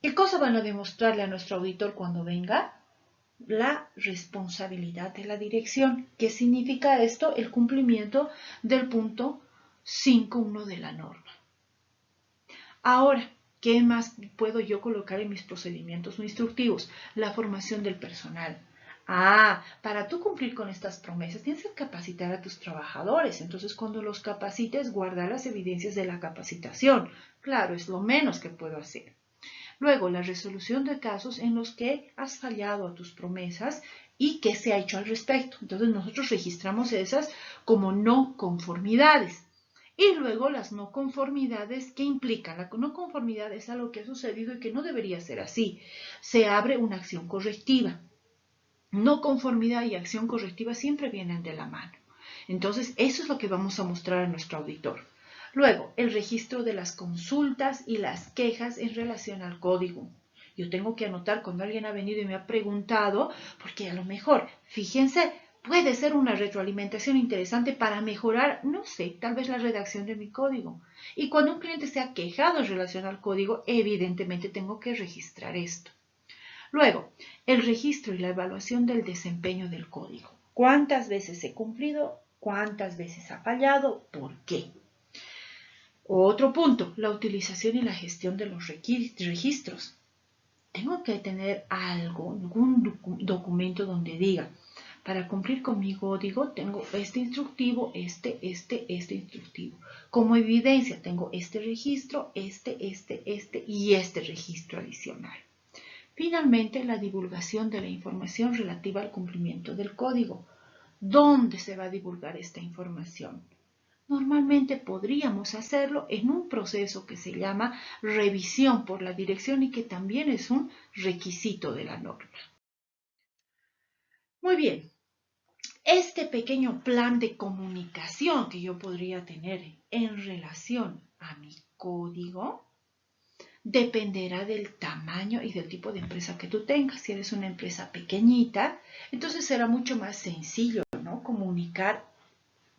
¿qué cosa van a demostrarle a nuestro auditor cuando venga? La responsabilidad de la dirección. ¿Qué significa esto? El cumplimiento del punto 5.1 de la norma. Ahora, ¿qué más puedo yo colocar en mis procedimientos o instructivos? La formación del personal. Para tú cumplir con estas promesas tienes que capacitar a tus trabajadores. Entonces, cuando los capacites, guardar las evidencias de la capacitación. Claro, es lo menos que puedo hacer. Luego, la resolución de casos en los que has fallado a tus promesas y qué se ha hecho al respecto. Entonces, nosotros registramos esas como no conformidades. Y luego las no conformidades, ¿qué implican? La no conformidad es algo que ha sucedido y que no debería ser así. Se abre una acción correctiva. No conformidad y acción correctiva siempre vienen de la mano. Entonces, eso es lo que vamos a mostrar a nuestro auditor. Luego, el registro de las consultas y las quejas en relación al código. Yo tengo que anotar cuando alguien ha venido y me ha preguntado, porque a lo mejor, fíjense, puede ser una retroalimentación interesante para mejorar, no sé, tal vez la redacción de mi código. Y cuando un cliente se ha quejado en relación al código, evidentemente tengo que registrar esto. Luego, el registro y la evaluación del desempeño del código. ¿Cuántas veces he cumplido? ¿Cuántas veces ha fallado? ¿Por qué? Otro punto, la utilización y la gestión de los registros. Tengo que tener algún documento donde diga, para cumplir con mi código tengo este instructivo, este instructivo. Como evidencia tengo este registro, este y este registro adicional. Finalmente, la divulgación de la información relativa al cumplimiento del código. ¿Dónde se va a divulgar esta información? Normalmente podríamos hacerlo en un proceso que se llama revisión por la dirección y que también es un requisito de la norma. Muy bien, este pequeño plan de comunicación que yo podría tener en relación a mi código dependerá del tamaño y del tipo de empresa que tú tengas. Si eres una empresa pequeñita, entonces será mucho más sencillo, ¿no? Comunicar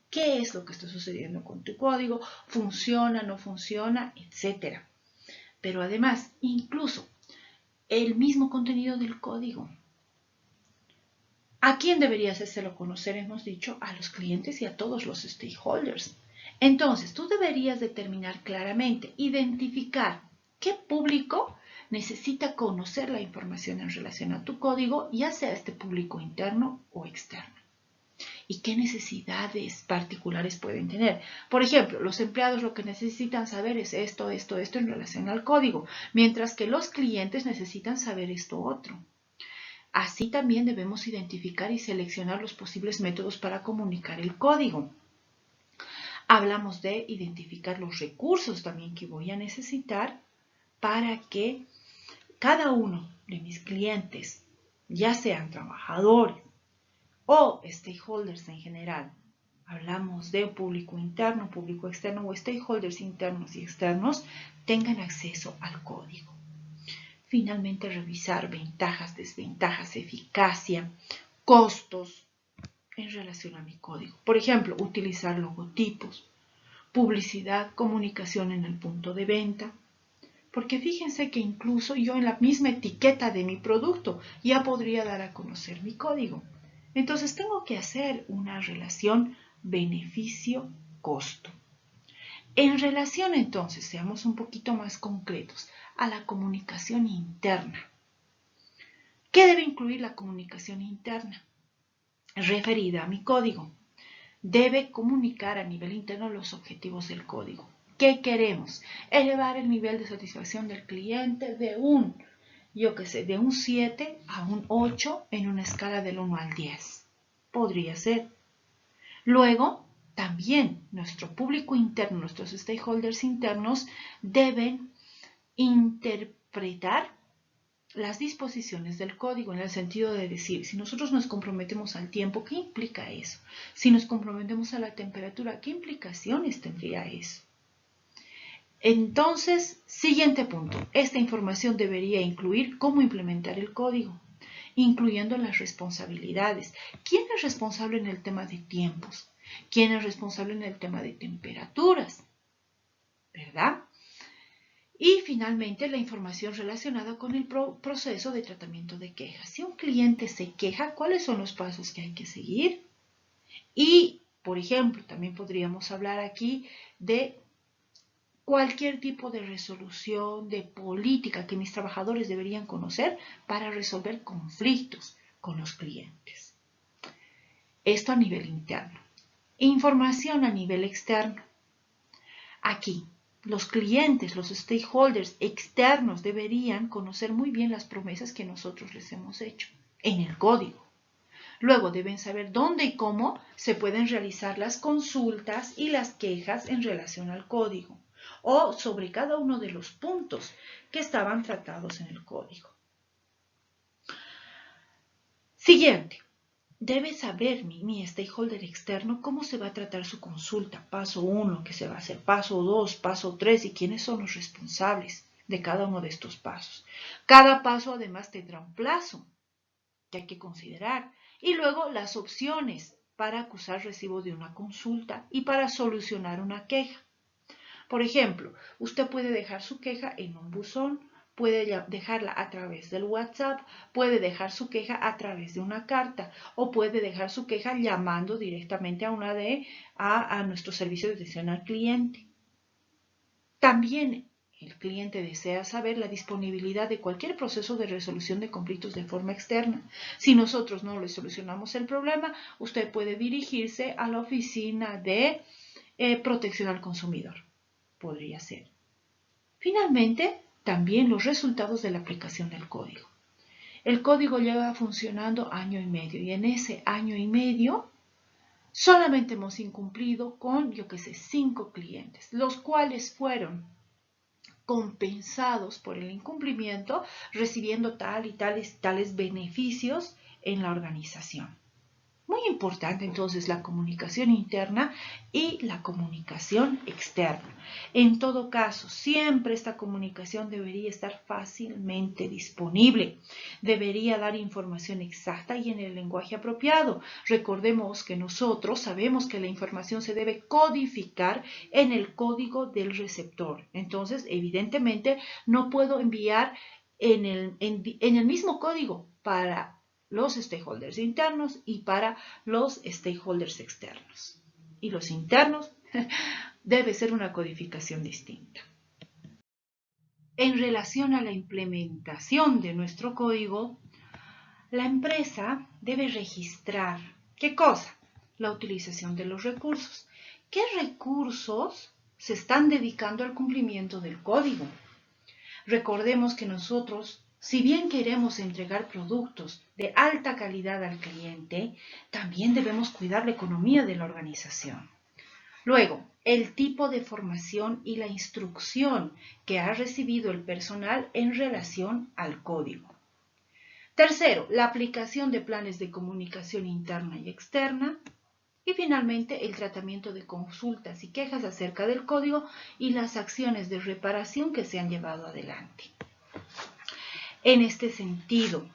qué es lo que está sucediendo con tu código, funciona, no funciona, etc. Pero además, incluso el mismo contenido del código. ¿A quién deberías hacérselo conocer? Hemos dicho a los clientes y a todos los stakeholders. Entonces, tú deberías determinar claramente, identificar qué público necesita conocer la información en relación a tu código, ya sea este público interno o externo. ¿Y qué necesidades particulares pueden tener? Por ejemplo, los empleados lo que necesitan saber es esto en relación al código, mientras que los clientes necesitan saber esto otro. Así también debemos identificar y seleccionar los posibles métodos para comunicar el código. Hablamos de identificar los recursos también que voy a necesitar para que cada uno de mis clientes, ya sean trabajadores o stakeholders en general, hablamos de público interno, público externo o stakeholders internos y externos, tengan acceso al código. Finalmente, revisar ventajas, desventajas, eficacia, costos en relación a mi código. Por ejemplo, utilizar logotipos, publicidad, comunicación en el punto de venta. Porque fíjense que incluso yo en la misma etiqueta de mi producto ya podría dar a conocer mi código. Entonces tengo que hacer una relación beneficio-costo. En relación entonces, seamos un poquito más concretos, a la comunicación interna. ¿Qué debe incluir la comunicación interna? Referida a mi código. Debe comunicar a nivel interno los objetivos del código. ¿Qué queremos? Elevar el nivel de satisfacción del cliente de un 7 a un 8 en una escala del 1 al 10. Podría ser. Luego, también nuestro público interno, nuestros stakeholders internos deben interpretar las disposiciones del código en el sentido de decir, si nosotros nos comprometemos al tiempo, ¿qué implica eso? Si nos comprometemos a la temperatura, ¿qué implicaciones tendría eso? Entonces, siguiente punto, esta información debería incluir cómo implementar el código, incluyendo las responsabilidades. ¿Quién es responsable en el tema de tiempos? ¿Quién es responsable en el tema de temperaturas? ¿Verdad? Y finalmente, la información relacionada con el proceso de tratamiento de quejas. Si un cliente se queja, ¿cuáles son los pasos que hay que seguir? Y, por ejemplo, también podríamos hablar aquí de cualquier tipo de resolución, de política que mis trabajadores deberían conocer para resolver conflictos con los clientes. Esto a nivel interno. Información a nivel externo. Aquí, los clientes, los stakeholders externos deberían conocer muy bien las promesas que nosotros les hemos hecho en el código. Luego deben saber dónde y cómo se pueden realizar las consultas y las quejas en relación al código o sobre cada uno de los puntos que estaban tratados en el código. Siguiente. debe saber mi stakeholder externo cómo se va a tratar su consulta, paso 1, qué se va a hacer, paso 2, paso 3 y quiénes son los responsables de cada uno de estos pasos. Cada paso además tendrá un plazo que hay que considerar y luego las opciones para acusar recibo de una consulta y para solucionar una queja. Por ejemplo, usted puede dejar su queja en un buzón, puede dejarla a través del WhatsApp, puede dejar su queja a través de una carta o puede dejar su queja llamando directamente a nuestro servicio de atención al cliente. También el cliente desea saber la disponibilidad de cualquier proceso de resolución de conflictos de forma externa. Si nosotros no le solucionamos el problema, usted puede dirigirse a la oficina de protección al consumidor. Podría ser. Finalmente, también los resultados de la aplicación del código. El código lleva funcionando año y medio y en ese año y medio solamente hemos incumplido con, 5 clientes, los cuales fueron compensados por el incumplimiento, recibiendo tal y tales beneficios en la organización. Muy importante entonces la comunicación interna y la comunicación externa. En todo caso, siempre esta comunicación debería estar fácilmente disponible. Debería dar información exacta y en el lenguaje apropiado. Recordemos que nosotros sabemos que la información se debe codificar en el código del receptor. Entonces, evidentemente, no puedo enviar en el mismo código para los stakeholders internos y para los stakeholders externos. Y los internos debe ser una codificación distinta. En relación a la implementación de nuestro código, la empresa debe registrar, ¿qué cosa? La utilización de los recursos. ¿Qué recursos se están dedicando al cumplimiento del código? Recordemos que nosotros, si bien queremos entregar productos de alta calidad al cliente, también debemos cuidar la economía de la organización. Luego, el tipo de formación y la instrucción que ha recibido el personal en relación al código. Tercero, la aplicación de planes de comunicación interna y externa. Y finalmente, el tratamiento de consultas y quejas acerca del código y las acciones de reparación que se han llevado adelante. En este sentido,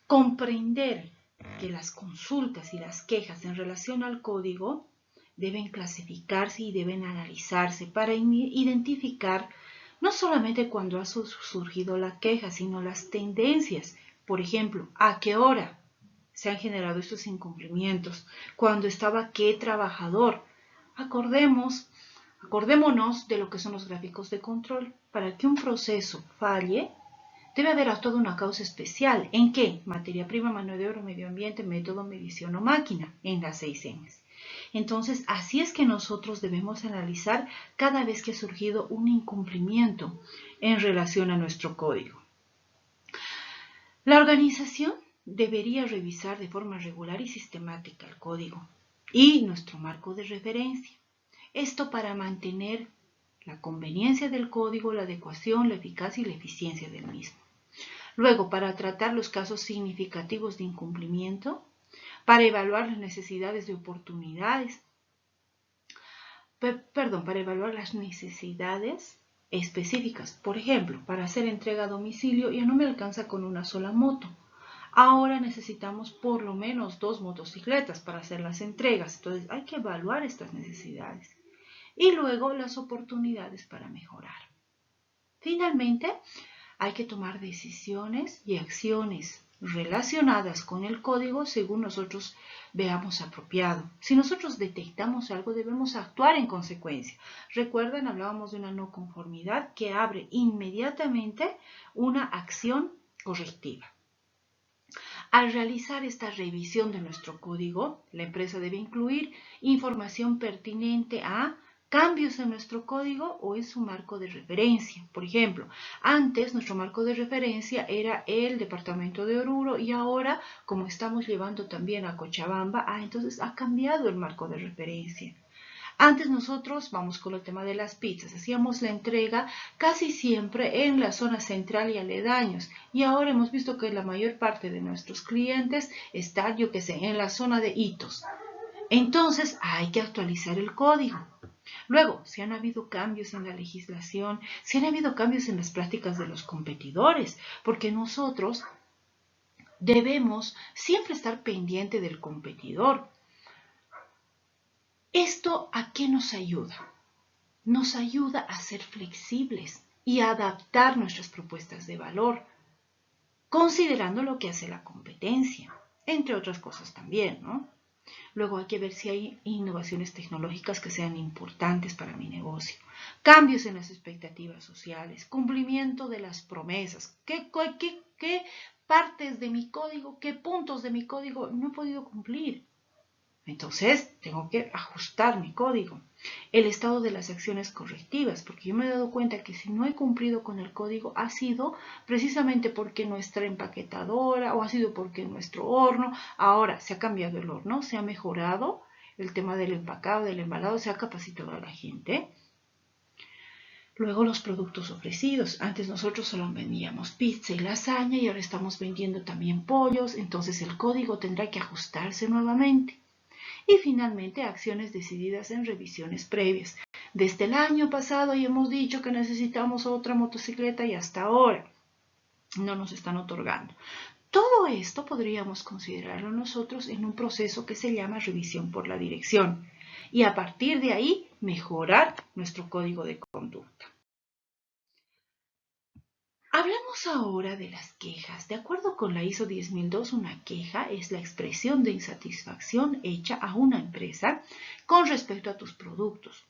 comprender que las consultas y las quejas en relación al código deben clasificarse y deben analizarse para identificar no solamente cuando ha surgido la queja, sino las tendencias. Por ejemplo, ¿a qué hora se han generado estos incumplimientos? ¿Cuándo estaba qué trabajador? Acordémonos de lo que son los gráficos de control. Para que un proceso falle, debe haber toda una causa especial. ¿En qué? Materia prima, mano de obra, medio ambiente, método, medición o máquina, en las 6 M's. Entonces, así es que nosotros debemos analizar cada vez que ha surgido un incumplimiento en relación a nuestro código. La organización debería revisar de forma regular y sistemática el código y nuestro marco de referencia. Esto para mantener la conveniencia del código, la adecuación, la eficacia y la eficiencia del mismo. Luego, para tratar los casos significativos de incumplimiento, para evaluar las necesidades de oportunidades, para evaluar las necesidades específicas. Por ejemplo, para hacer entrega a domicilio ya no me alcanza con una sola moto. Ahora necesitamos por lo menos 2 motocicletas para hacer las entregas. Entonces hay que evaluar estas necesidades. Y luego las oportunidades para mejorar. Finalmente, hay que tomar decisiones y acciones relacionadas con el código según nosotros veamos apropiado. Si nosotros detectamos algo, debemos actuar en consecuencia. Recuerden, hablábamos de una no conformidad que abre inmediatamente una acción correctiva. Al realizar esta revisión de nuestro código, la empresa debe incluir información pertinente a cambios en nuestro código o en su marco de referencia. Por ejemplo, antes nuestro marco de referencia era el departamento de Oruro y ahora, como estamos llevando también a Cochabamba, entonces ha cambiado el marco de referencia. Antes nosotros, vamos con el tema de las pizzas, hacíamos la entrega casi siempre en la zona central y aledaños. Y ahora hemos visto que la mayor parte de nuestros clientes está, yo qué sé, en la zona de hitos. Entonces hay que actualizar el código. Luego, si han habido cambios en la legislación, si han habido cambios en las prácticas de los competidores, porque nosotros debemos siempre estar pendiente del competidor. ¿Esto a qué nos ayuda? Nos ayuda a ser flexibles y a adaptar nuestras propuestas de valor, considerando lo que hace la competencia, entre otras cosas también, ¿no? Luego hay que ver si hay innovaciones tecnológicas que sean importantes para mi negocio, cambios en las expectativas sociales, cumplimiento de las promesas, qué partes de mi código, qué puntos de mi código no he podido cumplir. Entonces, tengo que ajustar mi código. El estado de las acciones correctivas, porque yo me he dado cuenta que si no he cumplido con el código ha sido precisamente porque nuestra empaquetadora o ha sido porque nuestro horno, ahora se ha cambiado el horno, se ha mejorado el tema del empacado, del embalado, se ha capacitado a la gente. Luego los productos ofrecidos. Antes nosotros solo vendíamos pizza y lasaña y ahora estamos vendiendo también pollos, entonces el código tendrá que ajustarse nuevamente. Y finalmente, acciones decididas en revisiones previas. Desde el año pasado ya hemos dicho que necesitamos otra motocicleta y hasta ahora no nos están otorgando. Todo esto podríamos considerarlo nosotros en un proceso que se llama revisión por la dirección y a partir de ahí mejorar nuestro código de conducta. Hablamos ahora de las quejas. De acuerdo con la ISO 10002, una queja es la expresión de insatisfacción hecha a una empresa con respecto a tus productos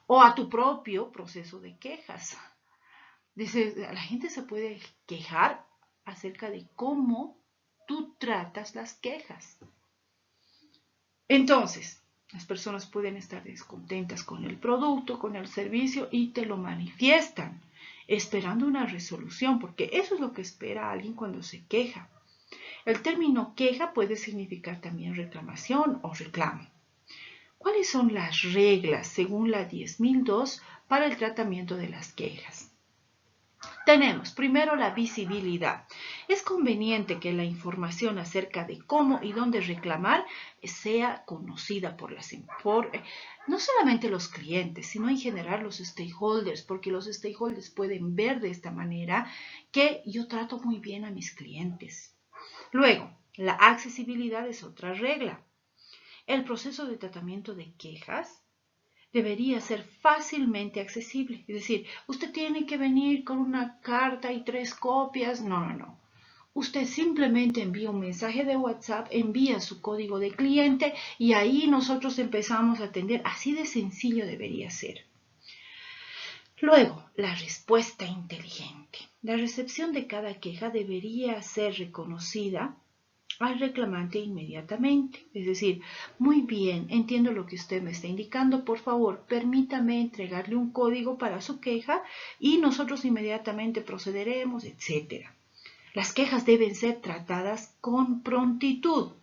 o a tu propio proceso de quejas. La gente se puede quejar acerca de cómo tú tratas las quejas. Entonces, las personas pueden estar descontentas con el producto, con el servicio y te lo manifiestan, esperando una resolución, porque eso es lo que espera alguien cuando se queja. El término queja puede significar también reclamación o reclamo. ¿Cuáles son las reglas según la 10002 para el tratamiento de las quejas? Tenemos primero la visibilidad. Es conveniente que la información acerca de cómo y dónde reclamar sea conocida por no solamente los clientes, sino en general los stakeholders, porque los stakeholders pueden ver de esta manera que yo trato muy bien a mis clientes. Luego, la accesibilidad es otra regla. El proceso de tratamiento de quejas debería ser fácilmente accesible. Es decir, usted tiene que venir con una carta y 3 copias. No. Usted simplemente envía un mensaje de WhatsApp, envía su código de cliente y ahí nosotros empezamos a atender. Así de sencillo debería ser. Luego, la respuesta inteligente. La recepción de cada queja debería ser reconocida al reclamante inmediatamente. Es decir, muy bien, entiendo lo que usted me está indicando, por favor, permítame entregarle un código para su queja y nosotros inmediatamente procederemos, etc. Las quejas deben ser tratadas con prontitud.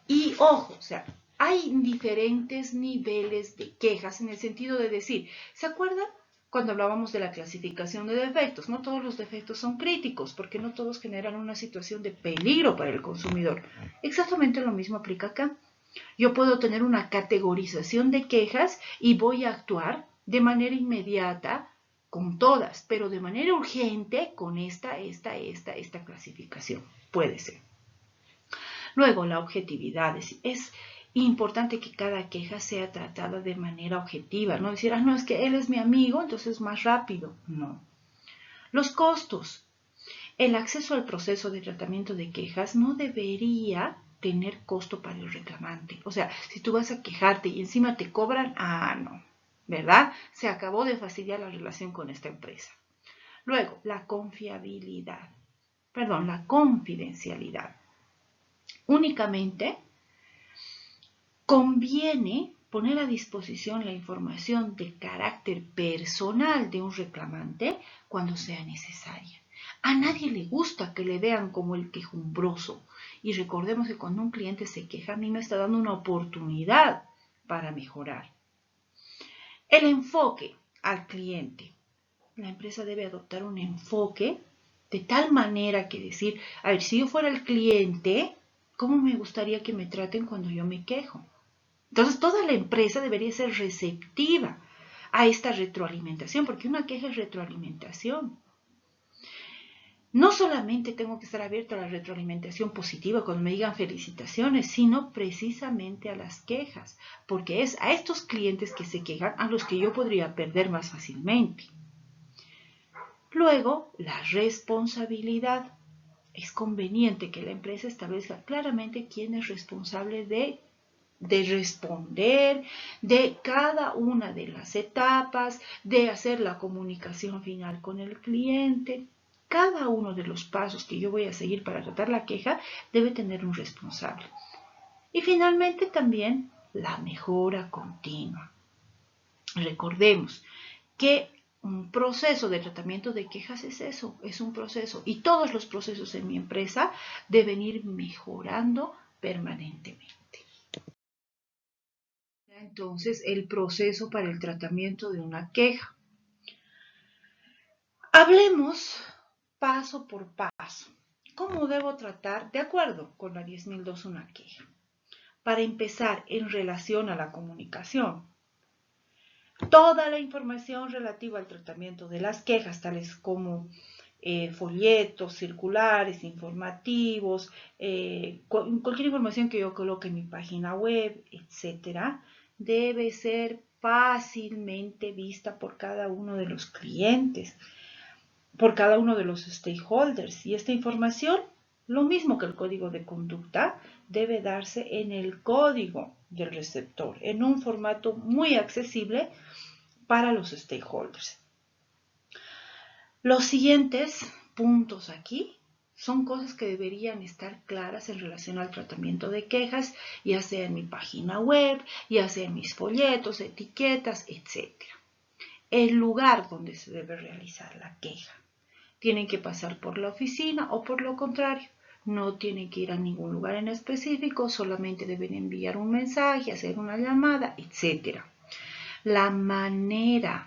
Y ojo, o sea, hay diferentes niveles de quejas en el sentido de decir, ¿se acuerdan? Cuando hablábamos de la clasificación de defectos, no todos los defectos son críticos, porque no todos generan una situación de peligro para el consumidor. Exactamente lo mismo aplica acá. Yo puedo tener una categorización de quejas y voy a actuar de manera inmediata con todas, pero de manera urgente con esta clasificación. Puede ser. Luego, la objetividad. Es importante que cada queja sea tratada de manera objetiva. No decir, no, es que él es mi amigo, entonces es más rápido. No. Los costos. El acceso al proceso de tratamiento de quejas no debería tener costo para el reclamante. O sea, si tú vas a quejarte y encima te cobran, no, ¿verdad? Se acabó de fastidiar la relación con esta empresa. Luego, la confidencialidad. Únicamente conviene poner a disposición la información de carácter personal de un reclamante cuando sea necesaria. A nadie le gusta que le vean como el quejumbroso. Y recordemos que cuando un cliente se queja, a mí me está dando una oportunidad para mejorar. El enfoque al cliente. La empresa debe adoptar un enfoque de tal manera que decir, a ver, si yo fuera el cliente, ¿cómo me gustaría que me traten cuando yo me quejo? Entonces, toda la empresa debería ser receptiva a esta retroalimentación, porque una queja es retroalimentación. No solamente tengo que estar abierto a la retroalimentación positiva cuando me digan felicitaciones, sino precisamente a las quejas, porque es a estos clientes que se quejan a los que yo podría perder más fácilmente. Luego, la responsabilidad. Es conveniente que la empresa establezca claramente quién es responsable de responder, de cada una de las etapas, de hacer la comunicación final con el cliente. Cada uno de los pasos que yo voy a seguir para tratar la queja debe tener un responsable. Y finalmente también la mejora continua. Recordemos que un proceso de tratamiento de quejas es eso, es un proceso. Y todos los procesos en mi empresa deben ir mejorando permanentemente. Entonces, el proceso para el tratamiento de una queja. Hablemos paso por paso. ¿Cómo debo tratar, de acuerdo con la 10.002, una queja? Para empezar, en relación a la comunicación, toda la información relativa al tratamiento de las quejas, tales como folletos, circulares, informativos, cualquier información que yo coloque en mi página web, etcétera, debe ser fácilmente vista por cada uno de los clientes, por cada uno de los stakeholders. Y esta información, lo mismo que el código de conducta, debe darse en el código del receptor, en un formato muy accesible para los stakeholders. Los siguientes puntos aquí son cosas que deberían estar claras en relación al tratamiento de quejas, ya sea en mi página web, ya sea en mis folletos, etiquetas, etc. El lugar donde se debe realizar la queja. Tienen que pasar por la oficina o por lo contrario. No tienen que ir a ningún lugar en específico, solamente deben enviar un mensaje, hacer una llamada, etc. La manera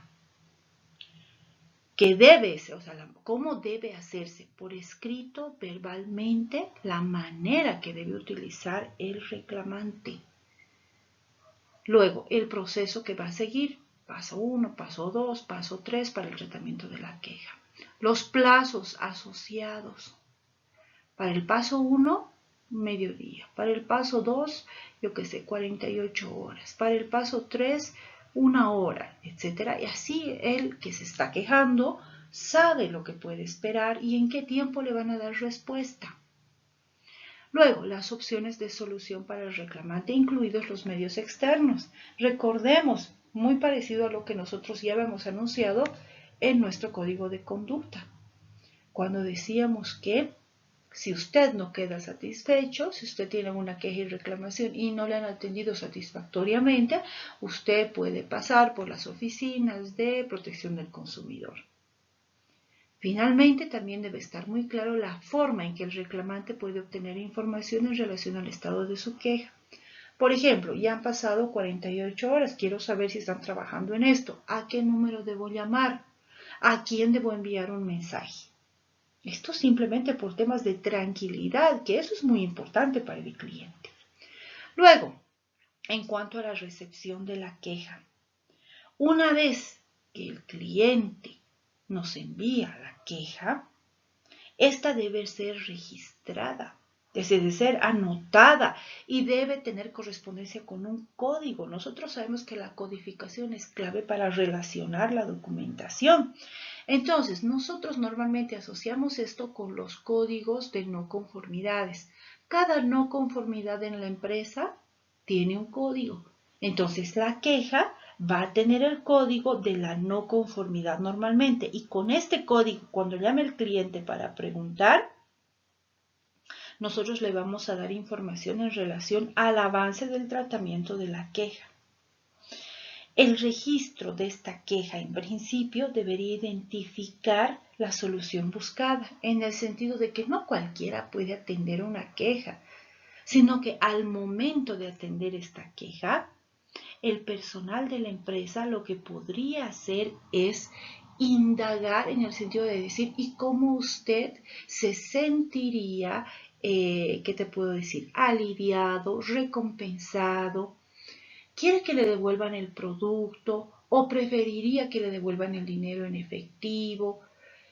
que debe ser, o sea, cómo debe hacerse por escrito, verbalmente, la manera que debe utilizar el reclamante. Luego, el proceso que va a seguir, paso 1, paso 2, paso 3 para el tratamiento de la queja. Los plazos asociados. Para el paso 1, mediodía. Para el paso 2, yo qué sé, 48 horas. Para el paso 3, 1 hora, etc. Y así el que se está quejando sabe lo que puede esperar y en qué tiempo le van a dar respuesta. Luego, las opciones de solución para el reclamante, incluidos los medios externos. Recordemos, muy parecido a lo que nosotros ya habíamos anunciado en nuestro código de conducta, cuando decíamos que si usted no queda satisfecho, si usted tiene una queja y reclamación y no le han atendido satisfactoriamente, usted puede pasar por las oficinas de protección del consumidor. Finalmente, también debe estar muy claro la forma en que el reclamante puede obtener información en relación al estado de su queja. Por ejemplo, ya han pasado 48 horas, quiero saber si están trabajando en esto, ¿a qué número debo llamar? ¿A quién debo enviar un mensaje? Esto simplemente por temas de tranquilidad, que eso es muy importante para el cliente. Luego, en cuanto a la recepción de la queja, una vez que el cliente nos envía la queja, esta debe ser registrada, debe ser anotada y debe tener correspondencia con un código. Nosotros sabemos que la codificación es clave para relacionar la documentación. Entonces, nosotros normalmente asociamos esto con los códigos de no conformidades. Cada no conformidad en la empresa tiene un código. Entonces, la queja va a tener el código de la no conformidad normalmente. Y con este código, cuando llame el cliente para preguntar, nosotros le vamos a dar información en relación al avance del tratamiento de la queja. El registro de esta queja en principio debería identificar la solución buscada, en el sentido de que no cualquiera puede atender una queja, sino que al momento de atender esta queja, el personal de la empresa lo que podría hacer es indagar en el sentido de decir, ¿y cómo usted se sentiría, qué te puedo decir, aliviado, recompensado? ¿Quiere que le devuelvan el producto o preferiría que le devuelvan el dinero en efectivo?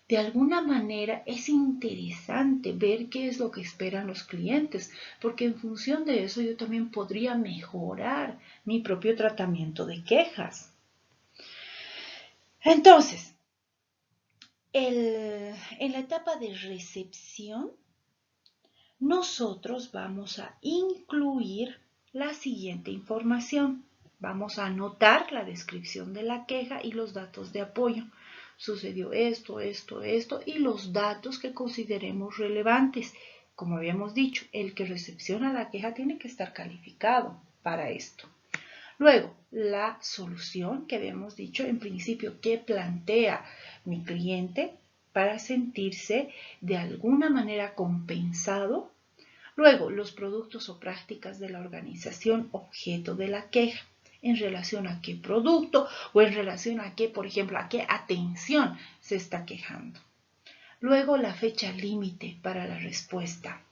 De alguna manera es interesante ver qué es lo que esperan los clientes, porque en función de eso yo también podría mejorar mi propio tratamiento de quejas. Entonces, en la etapa de recepción, nosotros vamos a incluir la siguiente información. Vamos a anotar la descripción de la queja y los datos de apoyo. Sucedió esto, esto, esto y los datos que consideremos relevantes. Como habíamos dicho, el que recepciona la queja tiene que estar calificado para esto. Luego, la solución que habíamos dicho, en principio, que plantea mi cliente para sentirse de alguna manera compensado. Luego, los productos o prácticas de la organización objeto de la queja, en relación a qué producto o en relación a qué, por ejemplo, a qué atención se está quejando. Luego, la fecha límite para la respuesta.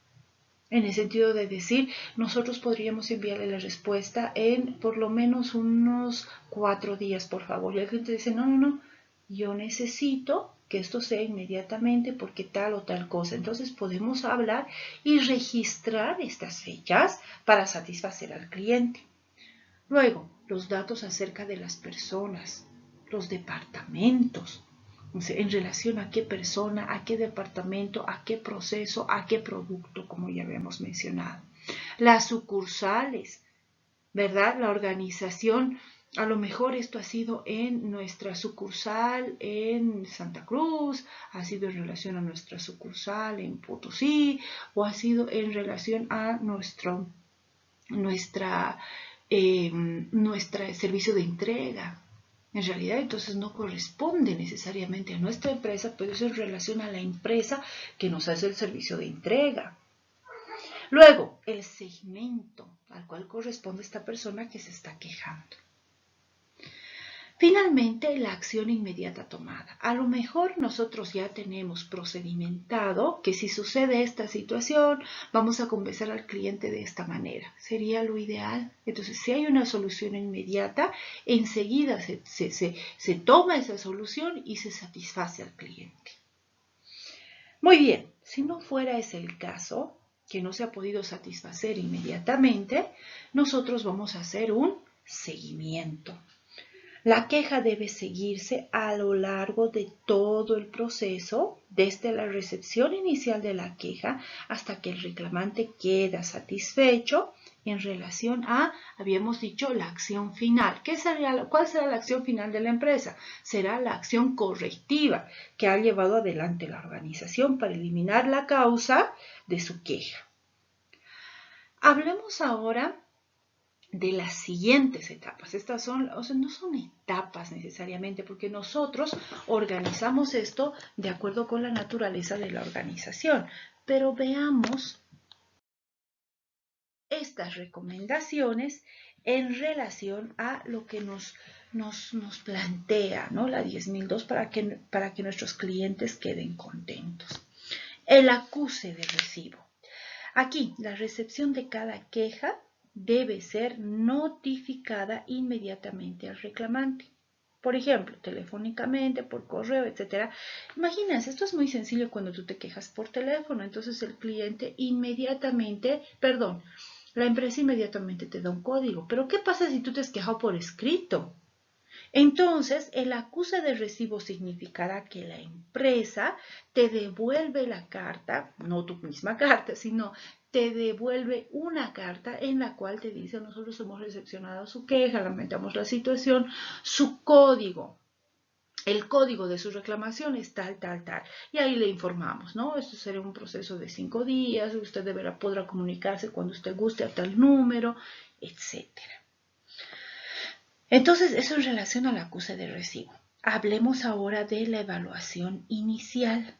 En el sentido de decir, nosotros podríamos enviarle la respuesta en por lo menos unos 4 días, por favor. Y el cliente dice, no, yo necesito que esto sea inmediatamente porque tal o tal cosa. Entonces podemos hablar y registrar estas fechas para satisfacer al cliente. Luego, los datos acerca de las personas, los departamentos, en relación a qué persona, a qué departamento, a qué proceso, a qué producto, como ya habíamos mencionado. Las sucursales, ¿verdad? La organización, a lo mejor esto ha sido en nuestra sucursal en Santa Cruz, ha sido en relación a nuestra sucursal en Potosí, o ha sido en relación a nuestro servicio de entrega. En realidad, entonces no corresponde necesariamente a nuestra empresa, pero es en relación a la empresa que nos hace el servicio de entrega. Luego, el segmento al cual corresponde esta persona que se está quejando. Finalmente, la acción inmediata tomada. A lo mejor nosotros ya tenemos procedimentado que si sucede esta situación, vamos a convencer al cliente de esta manera. Sería lo ideal. Entonces, si hay una solución inmediata, enseguida se toma esa solución y se satisface al cliente. Muy bien, si no fuera ese el caso, que no se ha podido satisfacer inmediatamente, nosotros vamos a hacer un seguimiento. La queja debe seguirse a lo largo de todo el proceso, desde la recepción inicial de la queja hasta que el reclamante queda satisfecho en relación a, habíamos dicho, la acción final. ¿Cuál será la acción final de la empresa? Será la acción correctiva que ha llevado adelante la organización para eliminar la causa de su queja. Hablemos ahora de las siguientes etapas. Estas son, no son etapas necesariamente, porque nosotros organizamos esto de acuerdo con la naturaleza de la organización. Pero veamos estas recomendaciones en relación a lo que nos plantea, ¿no? La 10.002 para que nuestros clientes queden contentos. El acuse de recibo. Aquí, la recepción de cada queja debe ser notificada inmediatamente al reclamante. Por ejemplo, telefónicamente, por correo, etc. Imagínense, esto es muy sencillo cuando tú te quejas por teléfono. Entonces el cliente la empresa inmediatamente te da un código. Pero ¿qué pasa si tú te has quejado por escrito? Entonces, el acuse de recibo significará que la empresa te devuelve la carta, no tu misma carta, sino te devuelve una carta en la cual te dice, nosotros hemos recepcionado su queja, lamentamos la situación, su código. El código de su reclamación es tal. Y ahí le informamos, ¿no? Esto será un proceso de 5 días, usted podrá comunicarse cuando usted guste a tal número, etcétera. Entonces, eso en relación al acuse de recibo. Hablemos ahora de la evaluación inicial.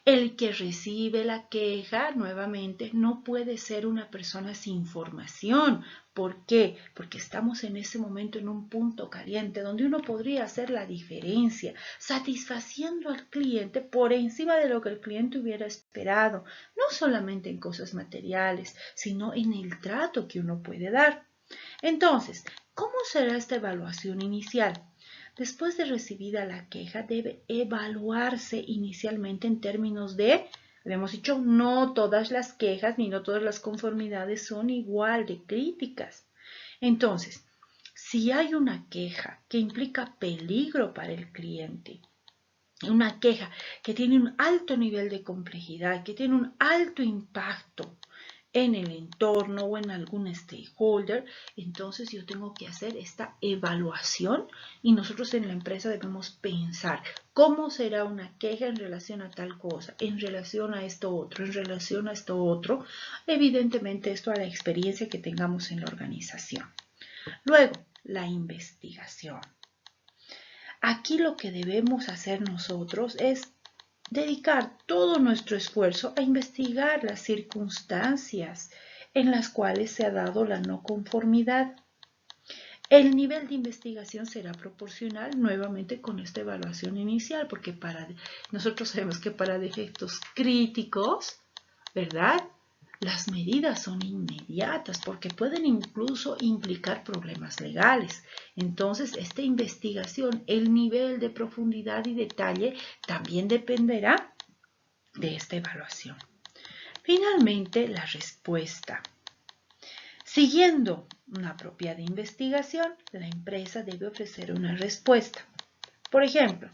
El que recibe la queja, nuevamente, no puede ser una persona sin formación. ¿Por qué? Porque estamos en ese momento en un punto caliente donde uno podría hacer la diferencia, satisfaciendo al cliente por encima de lo que el cliente hubiera esperado, no solamente en cosas materiales, sino en el trato que uno puede dar. Entonces, ¿cómo será esta evaluación inicial? Después de recibida la queja, debe evaluarse inicialmente en términos de, habíamos dicho, no todas las quejas ni no todas las conformidades son igual de críticas. Entonces, si hay una queja que implica peligro para el cliente, una queja que tiene un alto nivel de complejidad, que tiene un alto impacto en el entorno o en algún stakeholder, entonces yo tengo que hacer esta evaluación y nosotros en la empresa debemos pensar cómo será una queja en relación a tal cosa, en relación a esto otro, en relación a esto otro, evidentemente esto a la experiencia que tengamos en la organización. Luego, la investigación. Aquí lo que debemos hacer nosotros es dedicar todo nuestro esfuerzo a investigar las circunstancias en las cuales se ha dado la no conformidad. El nivel de investigación será proporcional nuevamente con esta evaluación inicial, porque nosotros sabemos que para defectos críticos, ¿verdad? Las medidas son inmediatas porque pueden incluso implicar problemas legales. Entonces, esta investigación, el nivel de profundidad y detalle también dependerá de esta evaluación. Finalmente, la respuesta. Siguiendo una apropiada investigación, la empresa debe ofrecer una respuesta. Por ejemplo,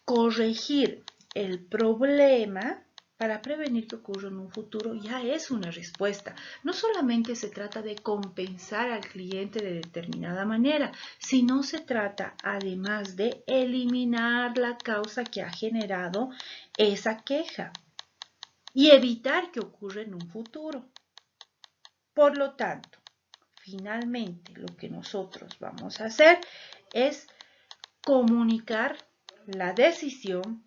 corregir el problema para prevenir que ocurra en un futuro ya es una respuesta. No solamente se trata de compensar al cliente de determinada manera, sino se trata además de eliminar la causa que ha generado esa queja y evitar que ocurra en un futuro. Por lo tanto, finalmente lo que nosotros vamos a hacer es comunicar la decisión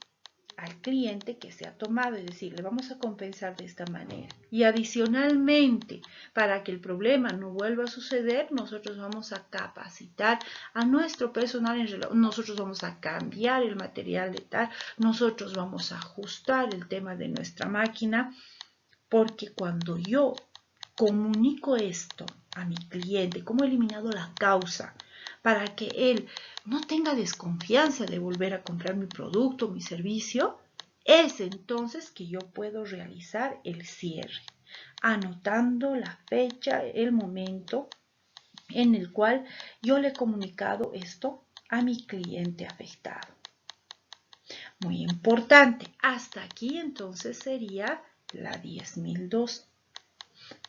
al cliente que se ha tomado, es decir, le vamos a compensar de esta manera. Y adicionalmente, para que el problema no vuelva a suceder, nosotros vamos a capacitar a nuestro personal, nosotros vamos a cambiar el material de tal, nosotros vamos a ajustar el tema de nuestra máquina, porque cuando yo comunico esto a mi cliente, cómo he eliminado la causa, para que él no tenga desconfianza de volver a comprar mi producto, mi servicio, es entonces que yo puedo realizar el cierre, anotando la fecha, el momento en el cual yo le he comunicado esto a mi cliente afectado. Muy importante. Hasta aquí entonces sería la 10.002.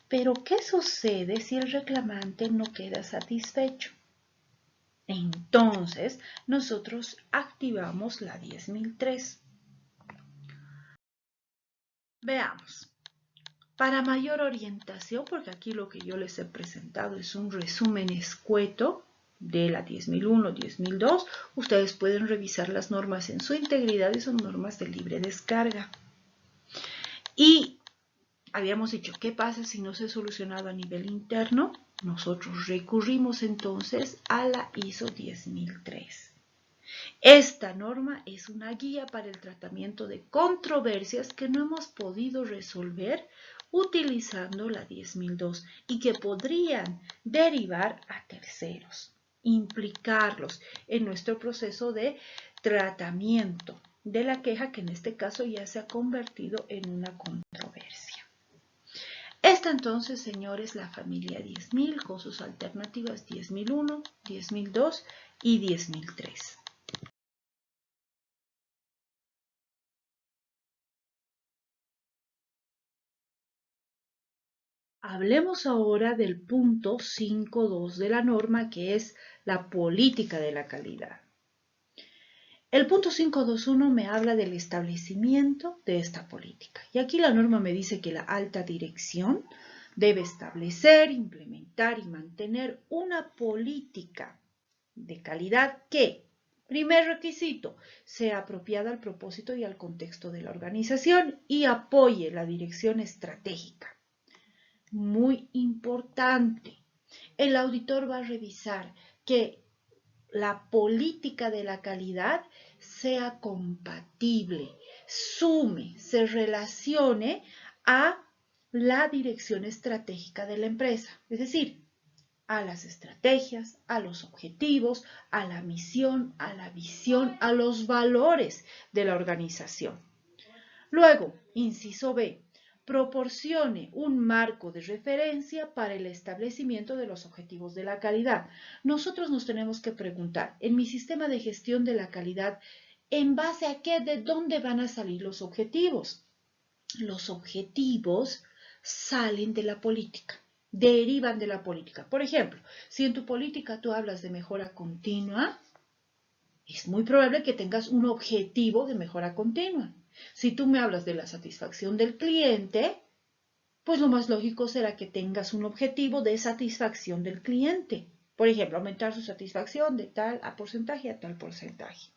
Pero, ¿qué sucede si el reclamante no queda satisfecho? Entonces, nosotros activamos la 10.003. Veamos. Para mayor orientación, porque aquí lo que yo les he presentado es un resumen escueto de la 10.001, 10.002, ustedes pueden revisar las normas en su integridad y son normas de libre descarga. Y habíamos dicho, ¿qué pasa si no se ha solucionado a nivel interno? Nosotros recurrimos entonces a la ISO 10.003. Esta norma es una guía para el tratamiento de controversias que no hemos podido resolver utilizando la 10.002 y que podrían derivar a terceros, implicarlos en nuestro proceso de tratamiento de la queja, que en este caso ya se ha convertido en una controversia. Esta entonces, señores, la familia 10.000 con sus alternativas 10.001, 10.002 y 10.003. Hablemos ahora del punto 5.2 de la norma, que es la política de la calidad. El punto 5.2.1 me habla del establecimiento de esta política. Y aquí la norma me dice que la alta dirección debe establecer, implementar y mantener una política de calidad que Primer requisito, sea apropiada al propósito y al contexto de la organización y apoye la dirección estratégica. Muy importante. El auditor va a revisar que la política de la calidad sea compatible, sume, se relacione a la dirección estratégica de la empresa. Es decir, a las estrategias, a los objetivos, a la misión, a la visión, a los valores de la organización. Luego, inciso B, proporcione un marco de referencia para el establecimiento de los objetivos de la calidad. Nosotros nos tenemos que preguntar, en mi sistema de gestión de la calidad, ¿en base a qué, de dónde van a salir los objetivos? Los objetivos salen de la política, derivan de la política. Por ejemplo, si en tu política tú hablas de mejora continua, es muy probable que tengas un objetivo de mejora continua. Si tú me hablas de la satisfacción del cliente, pues lo más lógico será que tengas un objetivo de satisfacción del cliente. Por ejemplo, aumentar su satisfacción de tal a porcentaje a tal porcentaje.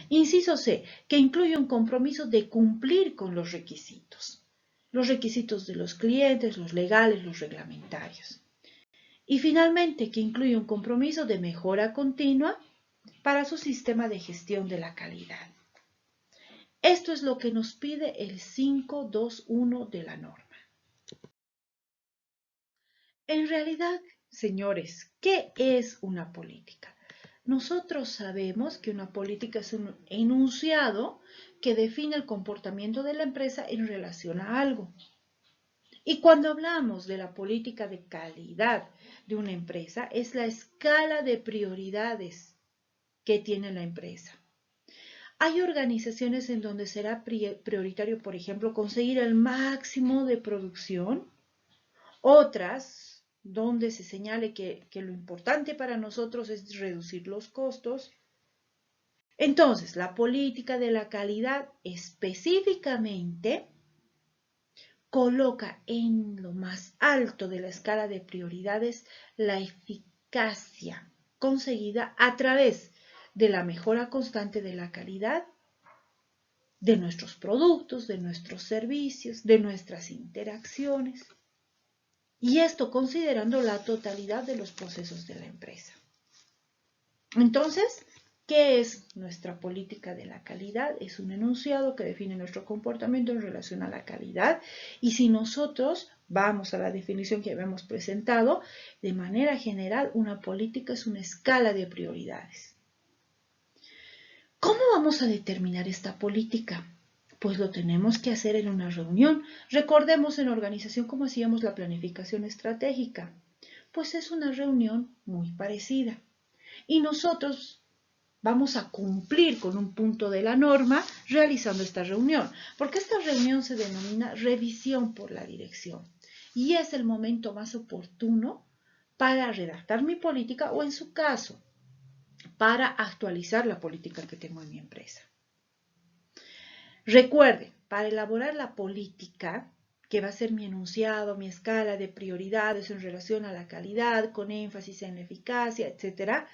Inciso C, que incluye un compromiso de cumplir con los requisitos de los clientes, los legales, los reglamentarios. Y finalmente, que incluye un compromiso de mejora continua para su sistema de gestión de la calidad. Esto es lo que nos pide el 521 de la norma. En realidad, señores, ¿qué es una política? Nosotros sabemos que una política es un enunciado que define el comportamiento de la empresa en relación a algo. Y cuando hablamos de la política de calidad de una empresa, es la escala de prioridades que tiene la empresa. Hay organizaciones en donde será prioritario, por ejemplo, conseguir el máximo de producción, otras donde se señale que lo importante para nosotros es reducir los costos. Entonces, la política de la calidad específicamente coloca en lo más alto de la escala de prioridades la eficacia conseguida a través de la mejora constante de la calidad de nuestros productos, de nuestros servicios, de nuestras interacciones. Y esto considerando la totalidad de los procesos de la empresa. Entonces, ¿qué es nuestra política de la calidad? Es un enunciado que define nuestro comportamiento en relación a la calidad. Y si nosotros vamos a la definición que habíamos presentado, de manera general, una política es una escala de prioridades. ¿Cómo vamos a determinar esta política? Pues lo tenemos que hacer en una reunión. Recordemos en organización cómo hacíamos la planificación estratégica. Pues es una reunión muy parecida. Y nosotros vamos a cumplir con un punto de la norma realizando esta reunión, porque esta reunión se denomina revisión por la dirección y es el momento más oportuno para redactar mi política o en su caso, para actualizar la política que tengo en mi empresa. Recuerden, para elaborar la política, que va a ser mi enunciado, mi escala de prioridades en relación a la calidad, con énfasis en la eficacia, etcétera,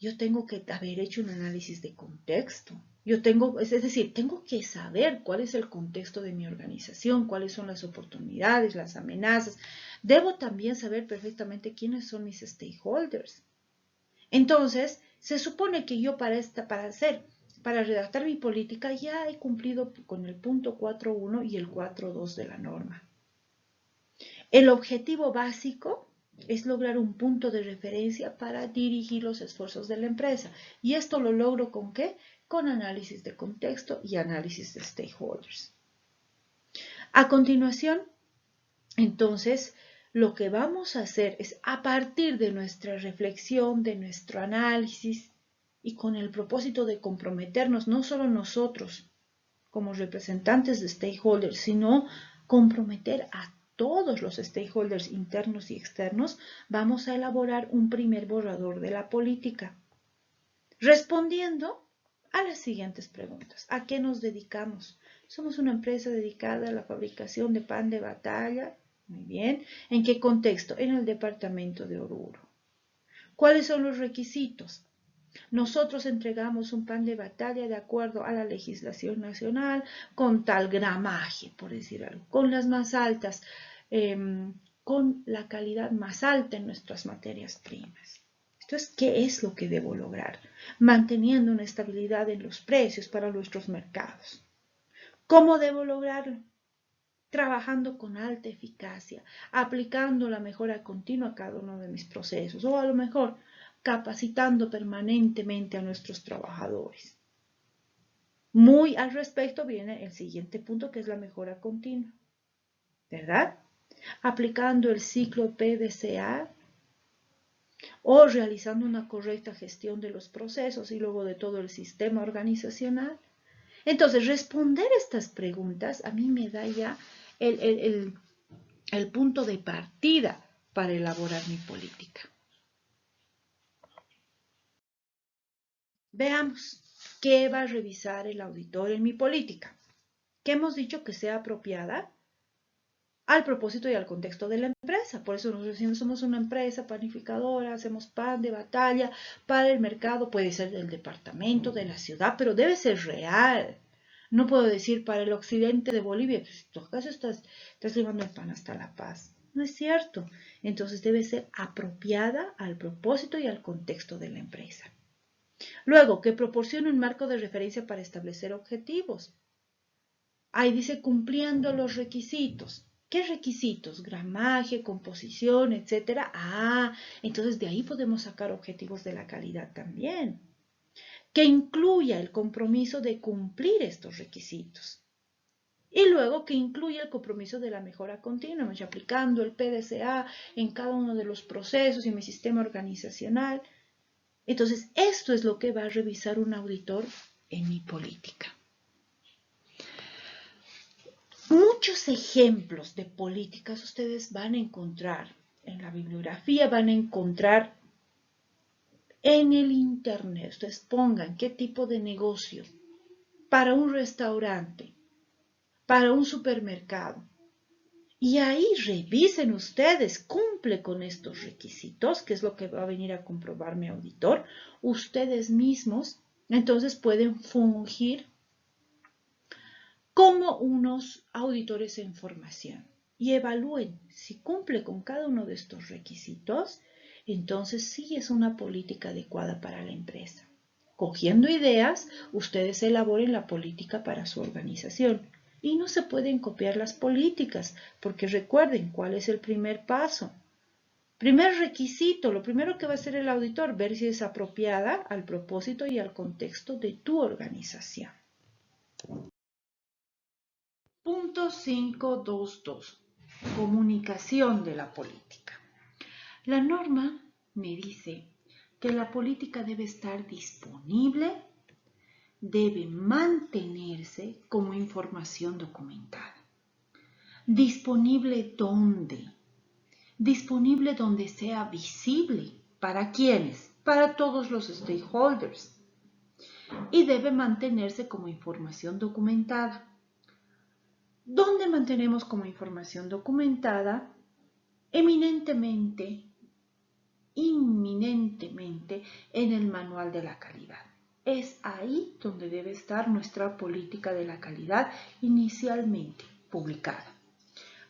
yo tengo que haber hecho un análisis de contexto. Es decir, tengo que saber cuál es el contexto de mi organización, cuáles son las oportunidades, las amenazas. Debo también saber perfectamente quiénes son mis stakeholders. Entonces, se supone que yo para redactar mi política ya he cumplido con el punto 4.1 y el 4.2 de la norma. El objetivo básico es lograr un punto de referencia para dirigir los esfuerzos de la empresa. ¿Y esto lo logro con qué? Con análisis de contexto y análisis de stakeholders. A continuación, entonces, lo que vamos a hacer es, a partir de nuestra reflexión, de nuestro análisis, y con el propósito de comprometernos, no solo nosotros como representantes de stakeholders, sino comprometer a todos los stakeholders internos y externos, vamos a elaborar un primer borrador de la política, respondiendo a las siguientes preguntas. ¿A qué nos dedicamos? ¿Somos una empresa dedicada a la fabricación de pan de batalla? Muy bien. ¿En qué contexto? En el departamento de Oruro. ¿Cuáles son los requisitos? nosotros entregamos un plan de batalla de acuerdo a la legislación nacional, con tal gramaje, por decir algo, con las más altas, con la calidad más alta en nuestras materias primas. Entonces, ¿qué es lo que debo lograr? Manteniendo una estabilidad en los precios para nuestros mercados. ¿Cómo debo lograrlo? Trabajando con alta eficacia, aplicando la mejora continua a cada uno de mis procesos, o a lo mejor capacitando permanentemente a nuestros trabajadores. Muy al respecto viene el siguiente punto, que es la mejora continua, ¿verdad? Aplicando el ciclo PDCA o realizando una correcta gestión de los procesos y luego de todo el sistema organizacional. Entonces, responder estas preguntas a mí me da ya el punto de partida para elaborar mi política. Veamos qué va a revisar el auditor en mi política. Que hemos dicho que sea apropiada al propósito y al contexto de la empresa. Por eso nosotros decimos, somos una empresa panificadora, hacemos pan de batalla para el mercado, puede ser del departamento, de la ciudad, pero debe ser real. No puedo decir para el occidente de Bolivia, pues, ¿tú acaso estás llevando el pan hasta La Paz? No es cierto. Entonces debe ser apropiada al propósito y al contexto de la empresa. Luego, que proporcione un marco de referencia para establecer objetivos. Ahí dice cumpliendo los requisitos. ¿Qué requisitos? Gramaje, composición, etcétera. Entonces de ahí podemos sacar objetivos de la calidad también. Que incluya el compromiso de cumplir estos requisitos. Y luego que incluya el compromiso de la mejora continua, aplicando el PDCA en cada uno de los procesos y mi sistema organizacional. Entonces, esto es lo que va a revisar un auditor en mi política. Muchos ejemplos de políticas ustedes van a encontrar en la bibliografía, van a encontrar en el internet. Ustedes pongan qué tipo de negocio para un restaurante, para un supermercado. Y ahí revisen ustedes, cumple con estos requisitos, que es lo que va a venir a comprobar mi auditor. Ustedes mismos, entonces, pueden fungir como unos auditores en formación y evalúen si cumple con cada uno de estos requisitos. Entonces sí es una política adecuada para la empresa. Cogiendo ideas, ustedes elaboren la política para su organización. Y no se pueden copiar las políticas, porque recuerden cuál es el primer paso. Primer requisito, lo primero que va a hacer el auditor, ver si es apropiada al propósito y al contexto de tu organización. Punto 5.2.2. Comunicación de la política. La norma me dice que la política debe estar disponible, debe mantenerse como información documentada. ¿Disponible dónde? Disponible donde sea visible. ¿Para quiénes? Para todos los stakeholders. Y debe mantenerse como información documentada. ¿Dónde mantenemos como información documentada? Inminentemente en el manual de la calidad. Es ahí donde debe estar nuestra política de la calidad inicialmente publicada.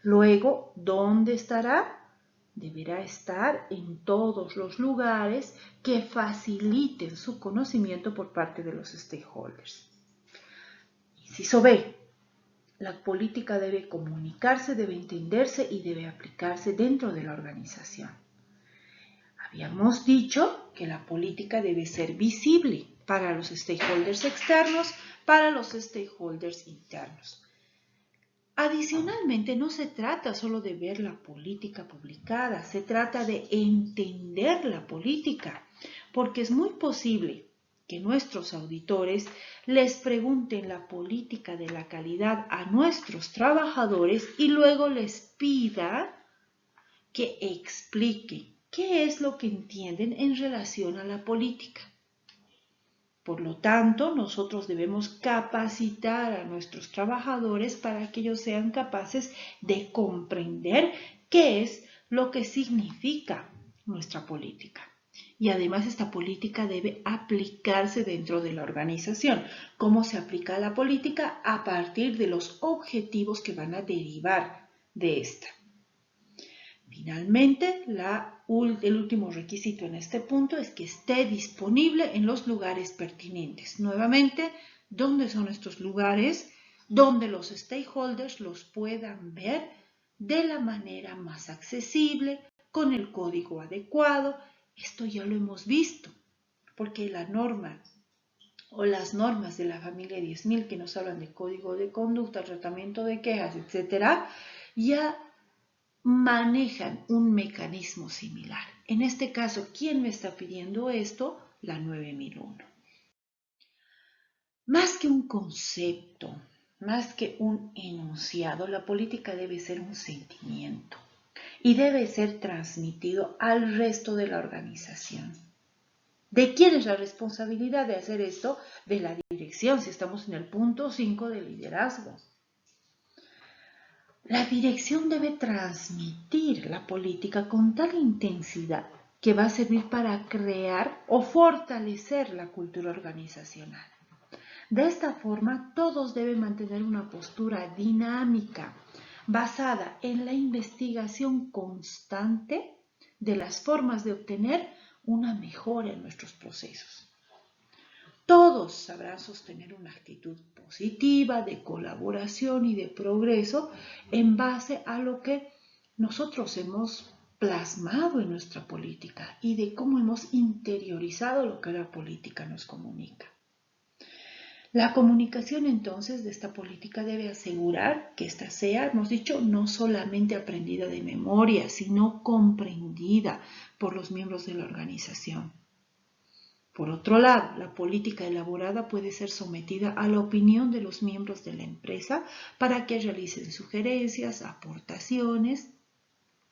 Luego, ¿dónde estará? Deberá estar en todos los lugares que faciliten su conocimiento por parte de los stakeholders. Inciso B. La política debe comunicarse, debe entenderse y debe aplicarse dentro de la organización. Habíamos dicho que la política debe ser visible para los stakeholders externos, para los stakeholders internos. Adicionalmente, no se trata solo de ver la política publicada, se trata de entender la política, porque es muy posible que nuestros auditores les pregunten la política de la calidad a nuestros trabajadores y luego les pida que explique qué es lo que entienden en relación a la política. Por lo tanto, nosotros debemos capacitar a nuestros trabajadores para que ellos sean capaces de comprender qué es lo que significa nuestra política. Y además esta política debe aplicarse dentro de la organización. ¿Cómo se aplica la política? A partir de los objetivos que van a derivar de esta. Finalmente, el último requisito en este punto es que esté disponible en los lugares pertinentes. Nuevamente, ¿dónde son estos lugares? Donde los stakeholders los puedan ver de la manera más accesible, con el código adecuado. Esto ya lo hemos visto, porque la norma o las normas de la familia 10.000 que nos hablan de código de conducta, tratamiento de quejas, etcétera, ya manejan un mecanismo similar. En este caso, ¿quién me está pidiendo esto? La 9001. Más que un concepto, más que un enunciado, la política debe ser un sentimiento y debe ser transmitido al resto de la organización. ¿De quién es la responsabilidad de hacer esto? De la dirección, si estamos en el punto 5 del liderazgo. La dirección debe transmitir la política con tal intensidad que va a servir para crear o fortalecer la cultura organizacional. De esta forma, todos deben mantener una postura dinámica, basada en la investigación constante de las formas de obtener una mejora en nuestros procesos. Todos sabrán sostener una actitud positiva de colaboración y de progreso en base a lo que nosotros hemos plasmado en nuestra política y de cómo hemos interiorizado lo que la política nos comunica. La comunicación entonces de esta política debe asegurar que ésta sea, hemos dicho, no solamente aprendida de memoria, sino comprendida por los miembros de la organización. Por otro lado, la política elaborada puede ser sometida a la opinión de los miembros de la empresa para que realicen sugerencias, aportaciones,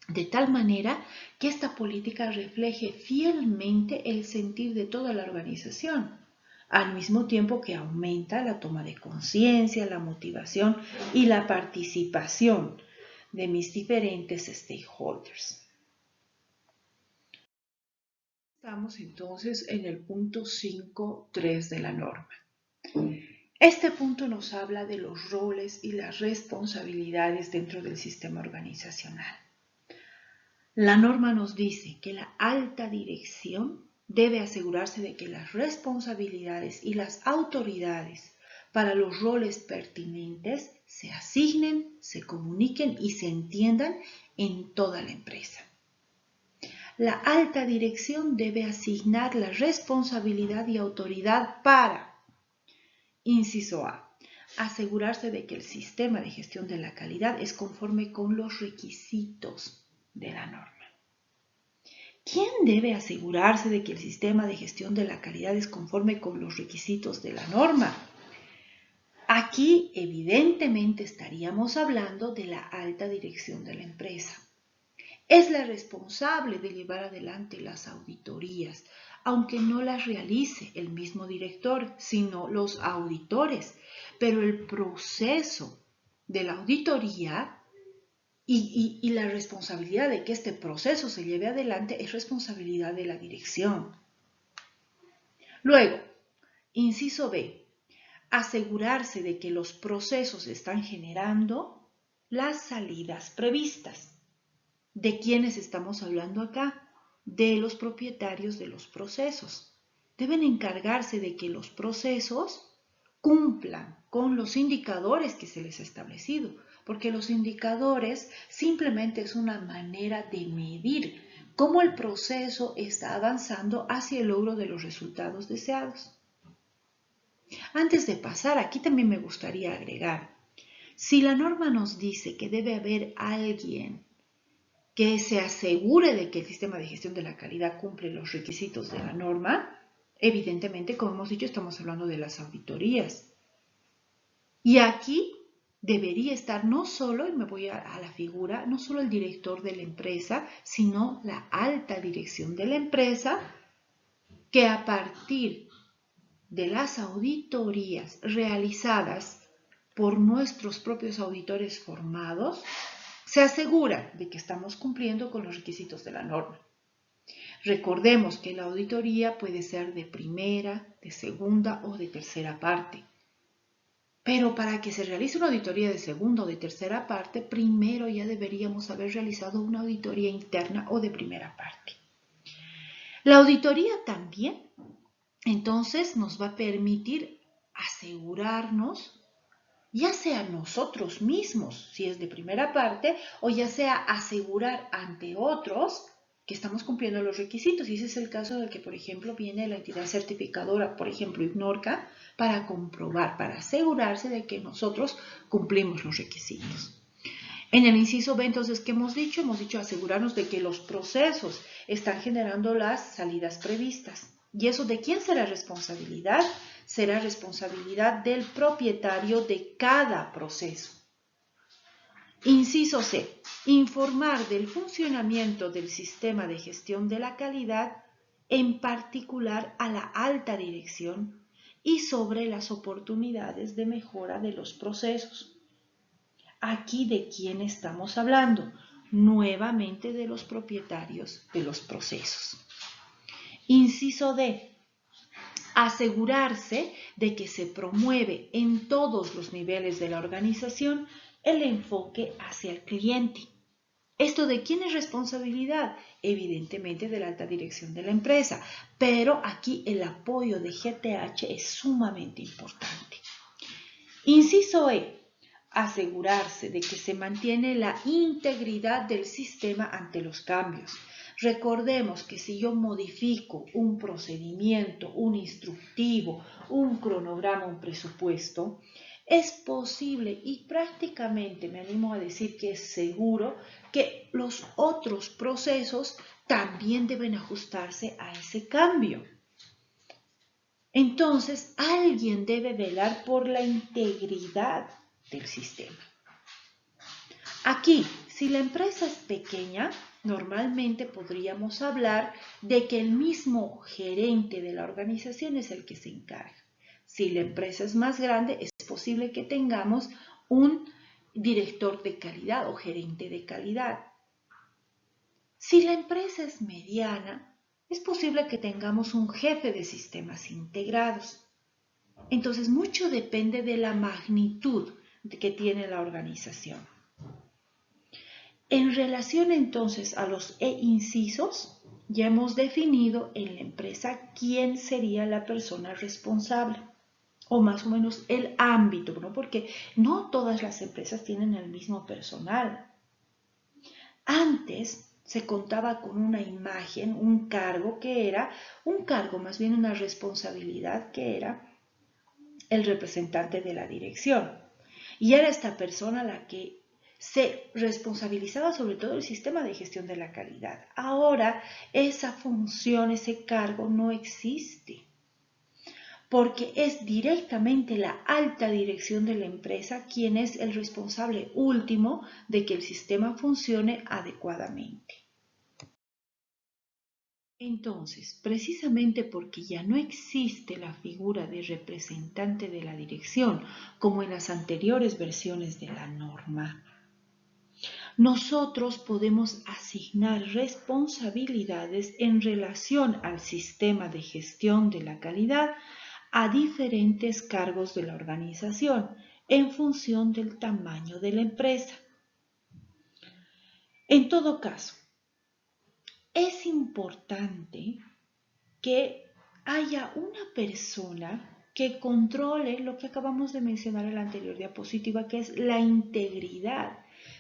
de tal manera que esta política refleje fielmente el sentir de toda la organización, al mismo tiempo que aumenta la toma de conciencia, la motivación y la participación de mis diferentes stakeholders. Estamos entonces en el punto 5.3 de la norma. Este punto nos habla de los roles y las responsabilidades dentro del sistema organizacional. La norma nos dice que la alta dirección debe asegurarse de que las responsabilidades y las autoridades para los roles pertinentes se asignen, se comuniquen y se entiendan en toda la empresa. La alta dirección debe asignar la responsabilidad y autoridad para, inciso A, asegurarse de que el sistema de gestión de la calidad es conforme con los requisitos de la norma. ¿Quién debe asegurarse de que el sistema de gestión de la calidad es conforme con los requisitos de la norma? Aquí, evidentemente, estaríamos hablando de la alta dirección de la empresa. Es la responsable de llevar adelante las auditorías, aunque no las realice el mismo director, sino los auditores. Pero el proceso de la auditoría y la responsabilidad de que este proceso se lleve adelante es responsabilidad de la dirección. Luego, inciso B, asegurarse de que los procesos están generando las salidas previstas. ¿De quiénes estamos hablando acá? De los propietarios de los procesos. Deben encargarse de que los procesos cumplan con los indicadores que se les ha establecido, porque los indicadores simplemente es una manera de medir cómo el proceso está avanzando hacia el logro de los resultados deseados. Antes de pasar, aquí también me gustaría agregar, si la norma nos dice que debe haber alguien que se asegure de que el sistema de gestión de la calidad cumple los requisitos de la norma, evidentemente, como hemos dicho, estamos hablando de las auditorías. Y aquí debería estar no solo, y me voy a la figura, no solo el director de la empresa, sino la alta dirección de la empresa, que a partir de las auditorías realizadas por nuestros propios auditores formados, se asegura de que estamos cumpliendo con los requisitos de la norma. Recordemos que la auditoría puede ser de primera, de segunda o de tercera parte. Pero para que se realice una auditoría de segunda o de tercera parte, primero ya deberíamos haber realizado una auditoría interna o de primera parte. La auditoría también, entonces, nos va a permitir asegurarnos, ya sea nosotros mismos, si es de primera parte, o ya sea asegurar ante otros que estamos cumpliendo los requisitos. Y ese es el caso del que, por ejemplo, viene la entidad certificadora, por ejemplo, IGNORCA, para comprobar, para asegurarse de que nosotros cumplimos los requisitos. En el inciso B, entonces, ¿qué hemos dicho? Hemos dicho asegurarnos de que los procesos están generando las salidas previstas. ¿Y eso de quién será responsabilidad? Será responsabilidad del propietario de cada proceso. Inciso C. Informar del funcionamiento del sistema de gestión de la calidad, en particular a la alta dirección, y sobre las oportunidades de mejora de los procesos. Aquí, ¿de quién estamos hablando? Nuevamente de los propietarios de los procesos. Inciso D. Asegurarse de que se promueve en todos los niveles de la organización el enfoque hacia el cliente. ¿Esto de quién es responsabilidad? Evidentemente de la alta dirección de la empresa, pero aquí el apoyo de GTH es sumamente importante. Inciso E. Asegurarse de que se mantiene la integridad del sistema ante los cambios. Recordemos que si yo modifico un procedimiento, un instructivo, un cronograma, un presupuesto, es posible y prácticamente me animo a decir que es seguro que los otros procesos también deben ajustarse a ese cambio. Entonces, alguien debe velar por la integridad del sistema. Aquí, si la empresa es pequeña, normalmente podríamos hablar de que el mismo gerente de la organización es el que se encarga. Si la empresa es más grande, es posible que tengamos un director de calidad o gerente de calidad. Si la empresa es mediana, es posible que tengamos un jefe de sistemas integrados. Entonces, mucho depende de la magnitud que tiene la organización. En relación entonces a los incisos, ya hemos definido en la empresa quién sería la persona responsable, o más o menos el ámbito, ¿no? Porque no todas las empresas tienen el mismo personal. Antes se contaba con una imagen, un cargo que era, más bien una responsabilidad que era el representante de la dirección. Y era esta persona la que se responsabilizaba sobre todo el sistema de gestión de la calidad. Ahora esa función, ese cargo no existe, porque es directamente la alta dirección de la empresa quien es el responsable último de que el sistema funcione adecuadamente. Entonces, precisamente porque ya no existe la figura de representante de la dirección, como en las anteriores versiones de la norma, nosotros podemos asignar responsabilidades en relación al sistema de gestión de la calidad a diferentes cargos de la organización en función del tamaño de la empresa. En todo caso, es importante que haya una persona que controle lo que acabamos de mencionar en la anterior diapositiva, que es la integridad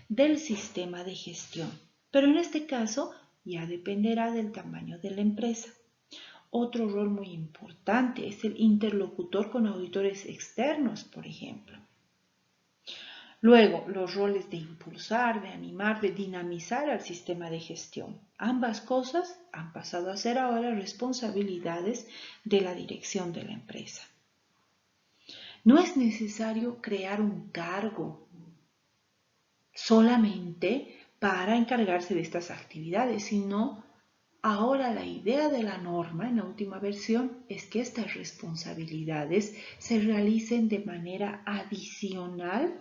del sistema de gestión. Pero en este caso ya dependerá del tamaño de la empresa. Otro rol muy importante es el interlocutor con auditores externos, por ejemplo. Luego, los roles de impulsar, de animar, de dinamizar al sistema de gestión. Ambas cosas han pasado a ser ahora responsabilidades de la dirección de la empresa. No es necesario crear un cargo solamente para encargarse de estas actividades, sino ahora la idea de la norma en la última versión es que estas responsabilidades se realicen de manera adicional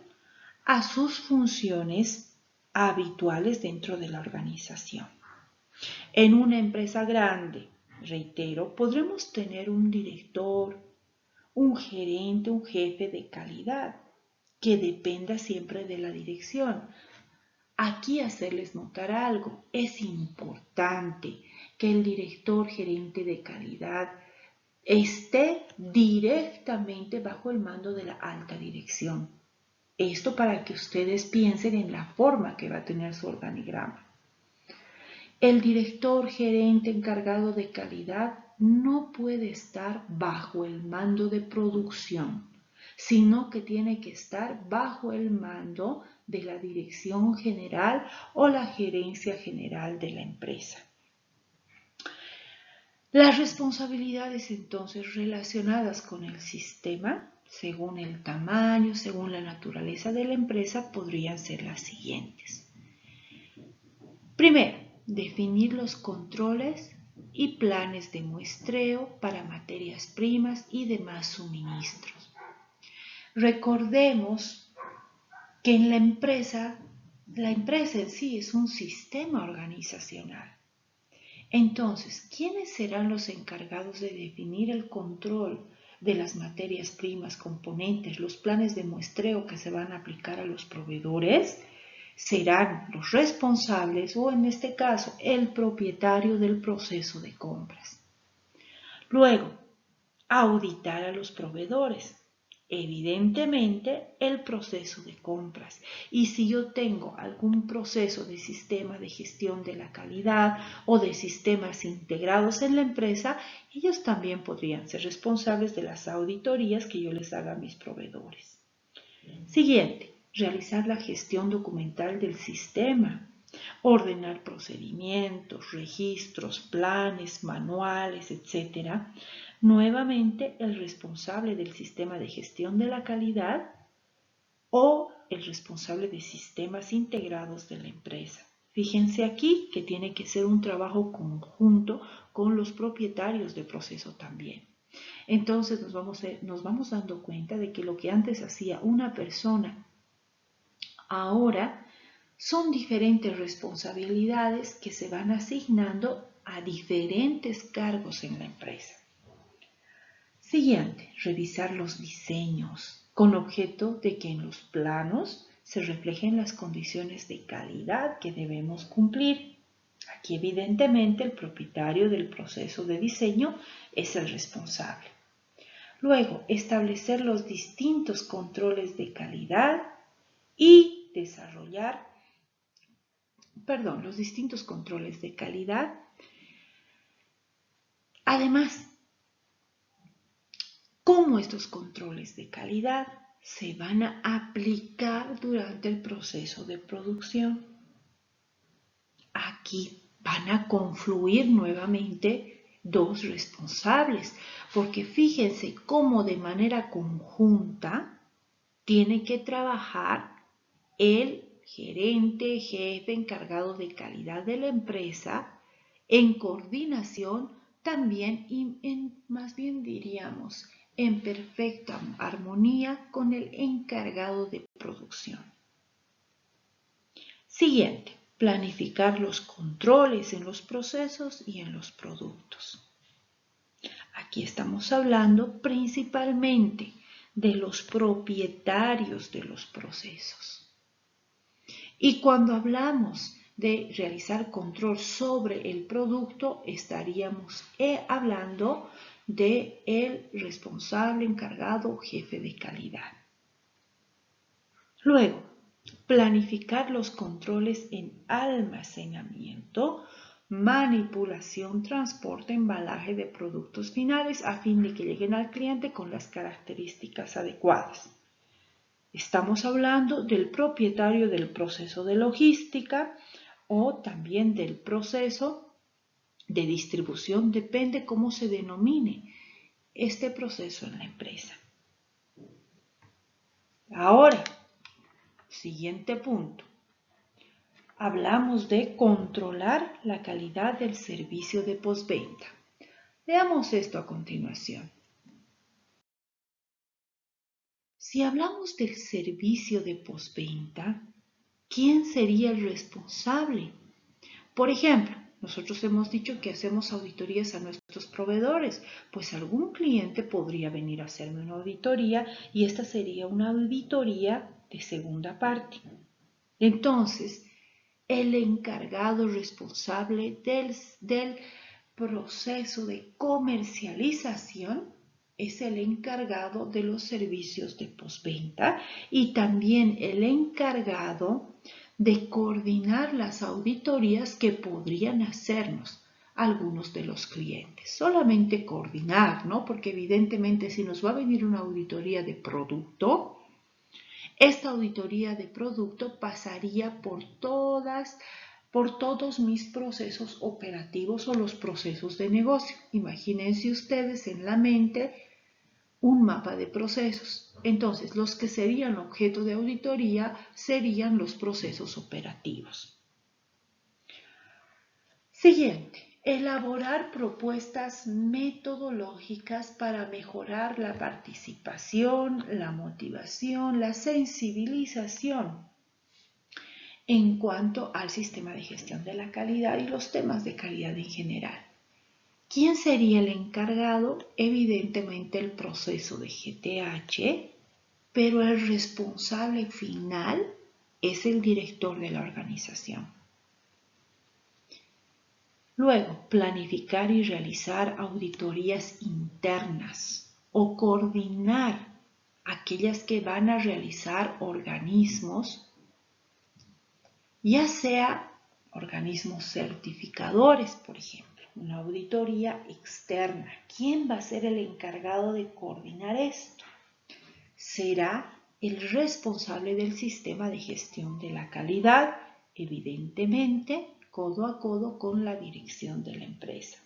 a sus funciones habituales dentro de la organización. En una empresa grande, reitero, podremos tener un director, un gerente, un jefe de calidad, que dependa siempre de la dirección. Aquí hacerles notar algo, es importante que el director gerente de calidad esté directamente bajo el mando de la alta dirección. Esto para que ustedes piensen en la forma que va a tener su organigrama. El director gerente encargado de calidad no puede estar bajo el mando de producción, sino que tiene que estar bajo el mando de la dirección general o la gerencia general de la empresa. Las responsabilidades entonces relacionadas con el sistema, según el tamaño, según la naturaleza de la empresa, podrían ser las siguientes. Primero, definir los controles y planes de muestreo para materias primas y demás suministros. Recordemos que en la empresa en sí es un sistema organizacional. Entonces, ¿quiénes serán los encargados de definir el control de las materias primas, componentes, los planes de muestreo que se van a aplicar a los proveedores? Serán los responsables o en este caso el propietario del proceso de compras. Luego, auditar a los proveedores. Evidentemente, el proceso de compras. Y si yo tengo algún proceso de sistema de gestión de la calidad o de sistemas integrados en la empresa, ellos también podrían ser responsables de las auditorías que yo les haga a mis proveedores. Siguiente, realizar la gestión documental del sistema, ordenar procedimientos, registros, planes, manuales, etc. Nuevamente, el responsable del sistema de gestión de la calidad o el responsable de sistemas integrados de la empresa. Fíjense aquí que tiene que ser un trabajo conjunto con los propietarios de proceso también. Entonces nos vamos dando cuenta de que lo que antes hacía una persona, ahora son diferentes responsabilidades que se van asignando a diferentes cargos en la empresa. Siguiente, revisar los diseños con objeto de que en los planos se reflejen las condiciones de calidad que debemos cumplir. Aquí evidentemente el propietario del proceso de diseño es el responsable. Luego, establecer los distintos controles de calidad y desarrollar, los distintos controles de calidad. Además, cómo estos controles de calidad se van a aplicar durante el proceso de producción. Aquí van a confluir nuevamente dos responsables, porque fíjense cómo de manera conjunta tiene que trabajar el gerente, jefe encargado de calidad de la empresa en coordinación también y más bien diríamos en perfecta armonía con el encargado de producción. Siguiente, planificar los controles en los procesos y en los productos. Aquí estamos hablando principalmente de los propietarios de los procesos. Y cuando hablamos de realizar control sobre el producto, estaríamos hablando de el responsable, encargado, jefe de calidad. Luego, planificar los controles en almacenamiento, manipulación, transporte, embalaje de productos finales a fin de que lleguen al cliente con las características adecuadas. Estamos hablando del propietario del proceso de logística o también del proceso de distribución, depende cómo se denomine este proceso en la empresa. Ahora, siguiente punto. Hablamos de controlar la calidad del servicio de postventa. Veamos esto a continuación. Si hablamos del servicio de postventa, ¿quién sería el responsable? Por ejemplo, Nosotros hemos dicho que hacemos auditorías a nuestros proveedores, pues algún cliente podría venir a hacerme una auditoría y esta sería una auditoría de segunda parte. Entonces, el encargado responsable del proceso de comercialización es el encargado de los servicios de postventa y también el encargado de coordinar las auditorías que podrían hacernos algunos de los clientes. Solamente coordinar, ¿no? Porque evidentemente si nos va a venir una auditoría de producto, esta auditoría de producto pasaría por todos mis procesos operativos o los procesos de negocio. Imagínense ustedes en la mente un mapa de procesos. Entonces, los que serían objeto de auditoría serían los procesos operativos. Siguiente, elaborar propuestas metodológicas para mejorar la participación, la motivación, la sensibilización en cuanto al sistema de gestión de la calidad y los temas de calidad en general. ¿Quién sería el encargado? Evidentemente el proceso de GTH, pero el responsable final es el director de la organización. Luego, planificar y realizar auditorías internas o coordinar aquellas que van a realizar organismos, ya sea organismos certificadores, por ejemplo. Una auditoría externa. ¿Quién va a ser el encargado de coordinar esto? Será el responsable del sistema de gestión de la calidad, evidentemente codo a codo con la dirección de la empresa.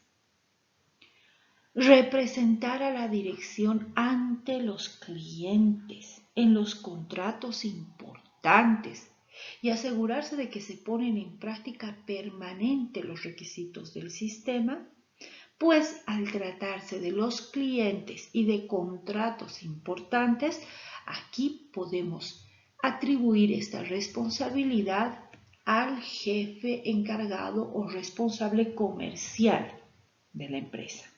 Representar a la dirección ante los clientes en los contratos importantes y asegurarse de que se ponen en práctica permanente los requisitos del sistema, pues al tratarse de los clientes y de contratos importantes, aquí podemos atribuir esta responsabilidad al jefe encargado o responsable comercial de la empresa.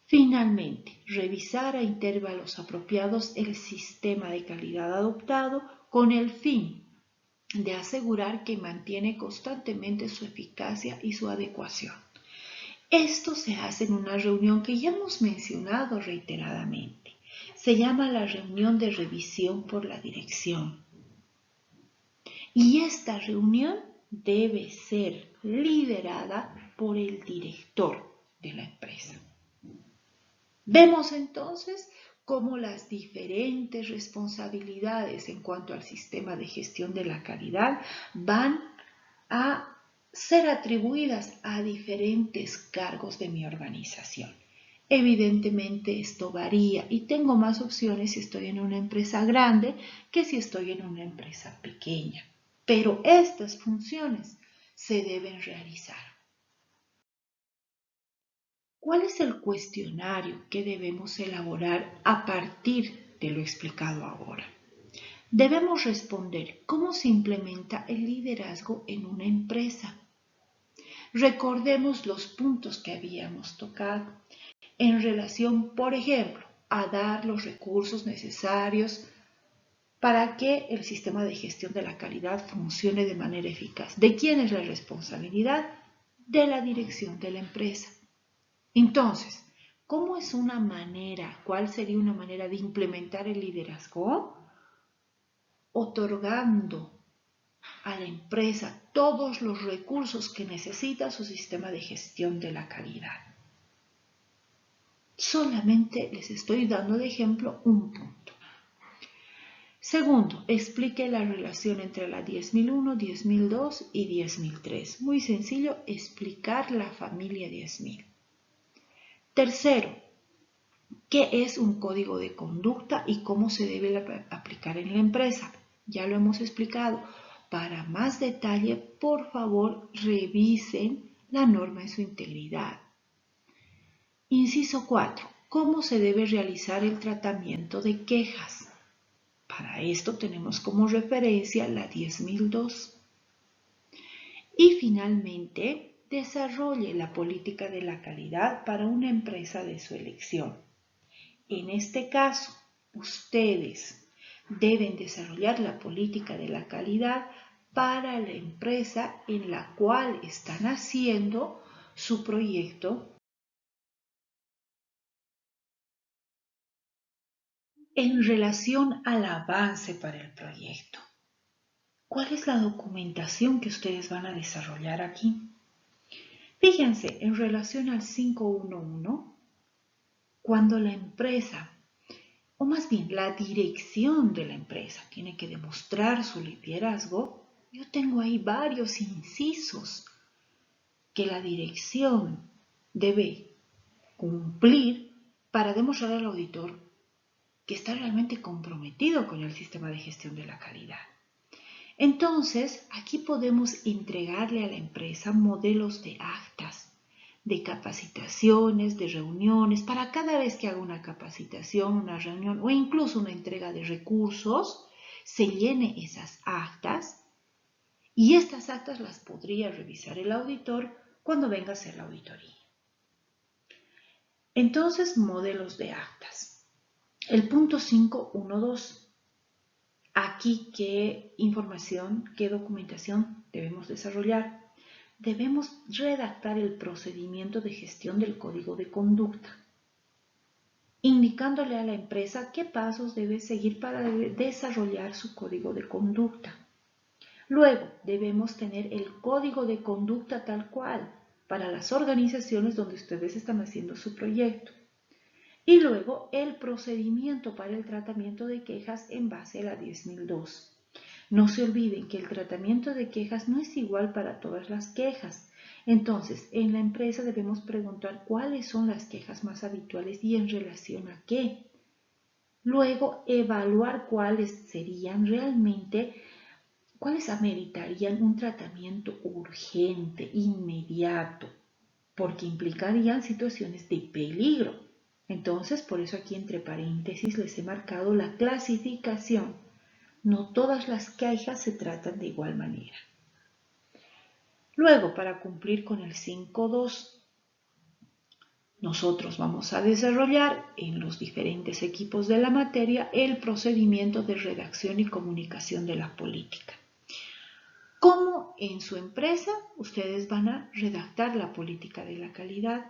Finalmente, revisar a intervalos apropiados el sistema de calidad adoptado con el fin de asegurar que mantiene constantemente su eficacia y su adecuación. Esto se hace en una reunión que ya hemos mencionado reiteradamente. Se llama la reunión de revisión por la dirección. Y esta reunión debe ser liderada por el director de la empresa. Vemos entonces cómo las diferentes responsabilidades en cuanto al sistema de gestión de la calidad van a ser atribuidas a diferentes cargos de mi organización. Evidentemente esto varía y tengo más opciones si estoy en una empresa grande que si estoy en una empresa pequeña. Pero estas funciones se deben realizar. ¿Cuál es el cuestionario que debemos elaborar a partir de lo explicado ahora? Debemos responder cómo se implementa el liderazgo en una empresa. Recordemos los puntos que habíamos tocado en relación, por ejemplo, a dar los recursos necesarios para que el sistema de gestión de la calidad funcione de manera eficaz. ¿De quién es la responsabilidad? De la dirección de la empresa. Entonces, ¿cómo es una manera? ¿Cuál sería una manera de implementar el liderazgo? Otorgando a la empresa todos los recursos que necesita su sistema de gestión de la calidad. Solamente les estoy dando de ejemplo un punto. Segundo, explique la relación entre la 10.001, 10.002 y 10.003. Muy sencillo, explicar la familia 10.000. Tercero, ¿qué es un código de conducta y cómo se debe aplicar en la empresa? Ya lo hemos explicado. Para más detalle, por favor, revisen la norma en su integridad. Inciso 4. ¿Cómo se debe realizar el tratamiento de quejas? Para esto tenemos como referencia la 10.002. Y finalmente, desarrolle la política de la calidad para una empresa de su elección. En este caso, ustedes deben desarrollar la política de la calidad para la empresa en la cual están haciendo su proyecto en relación al avance para el proyecto. ¿Cuál es la documentación que ustedes van a desarrollar aquí? Fíjense, en relación al 511, cuando la empresa, o más bien la dirección de la empresa, tiene que demostrar su liderazgo, yo tengo ahí varios incisos que la dirección debe cumplir para demostrar al auditor que está realmente comprometido con el sistema de gestión de la calidad. Entonces, aquí podemos entregarle a la empresa modelos de actas, de capacitaciones, de reuniones, para cada vez que haga una capacitación, una reunión o incluso una entrega de recursos, se llene esas actas y estas actas las podría revisar el auditor cuando venga a hacer la auditoría. Entonces, modelos de actas. El punto 5.1.2. Aquí, ¿qué información, qué documentación debemos desarrollar? Debemos redactar el procedimiento de gestión del código de conducta, indicándole a la empresa qué pasos debe seguir para desarrollar su código de conducta. Luego, debemos tener el código de conducta tal cual para las organizaciones donde ustedes están haciendo su proyecto. Y luego, el procedimiento para el tratamiento de quejas en base a la 10.002. No se olviden que el tratamiento de quejas no es igual para todas las quejas. Entonces, en la empresa debemos preguntar cuáles son las quejas más habituales y en relación a qué. Luego, evaluar cuáles serían realmente, cuáles ameritarían un tratamiento urgente, inmediato, porque implicarían situaciones de peligro. Entonces, por eso aquí entre paréntesis les he marcado la clasificación. No todas las quejas se tratan de igual manera. Luego, para cumplir con el 5.2, nosotros vamos a desarrollar en los diferentes equipos de la materia el procedimiento de redacción y comunicación de la política. ¿Cómo en su empresa ustedes van a redactar la política de la calidad?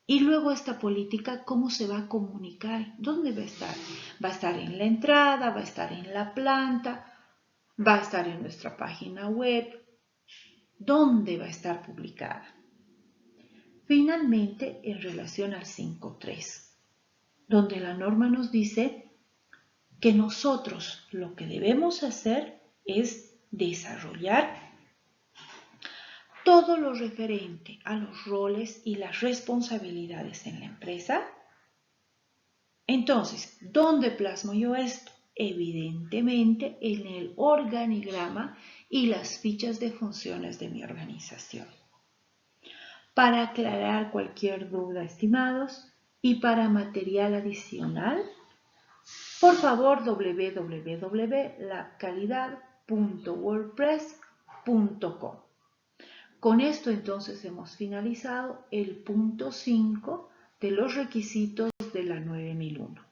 Y luego esta política, ¿cómo se va a comunicar? ¿Dónde va a estar? Va a estar en la entrada, va a estar en la planta, va a estar en nuestra página web. ¿Dónde va a estar publicada? Finalmente, en relación al 5.3, donde la norma nos dice que nosotros lo que debemos hacer es desarrollar todo lo referente a los roles y las responsabilidades en la empresa. Entonces, ¿dónde plasmo yo esto? Evidentemente en el organigrama y las fichas de funciones de mi organización. Para aclarar cualquier duda, estimados, y para material adicional, por favor www.labcalidad.wordpress.com. Con esto entonces hemos finalizado el punto 5 de los requisitos de la 9001.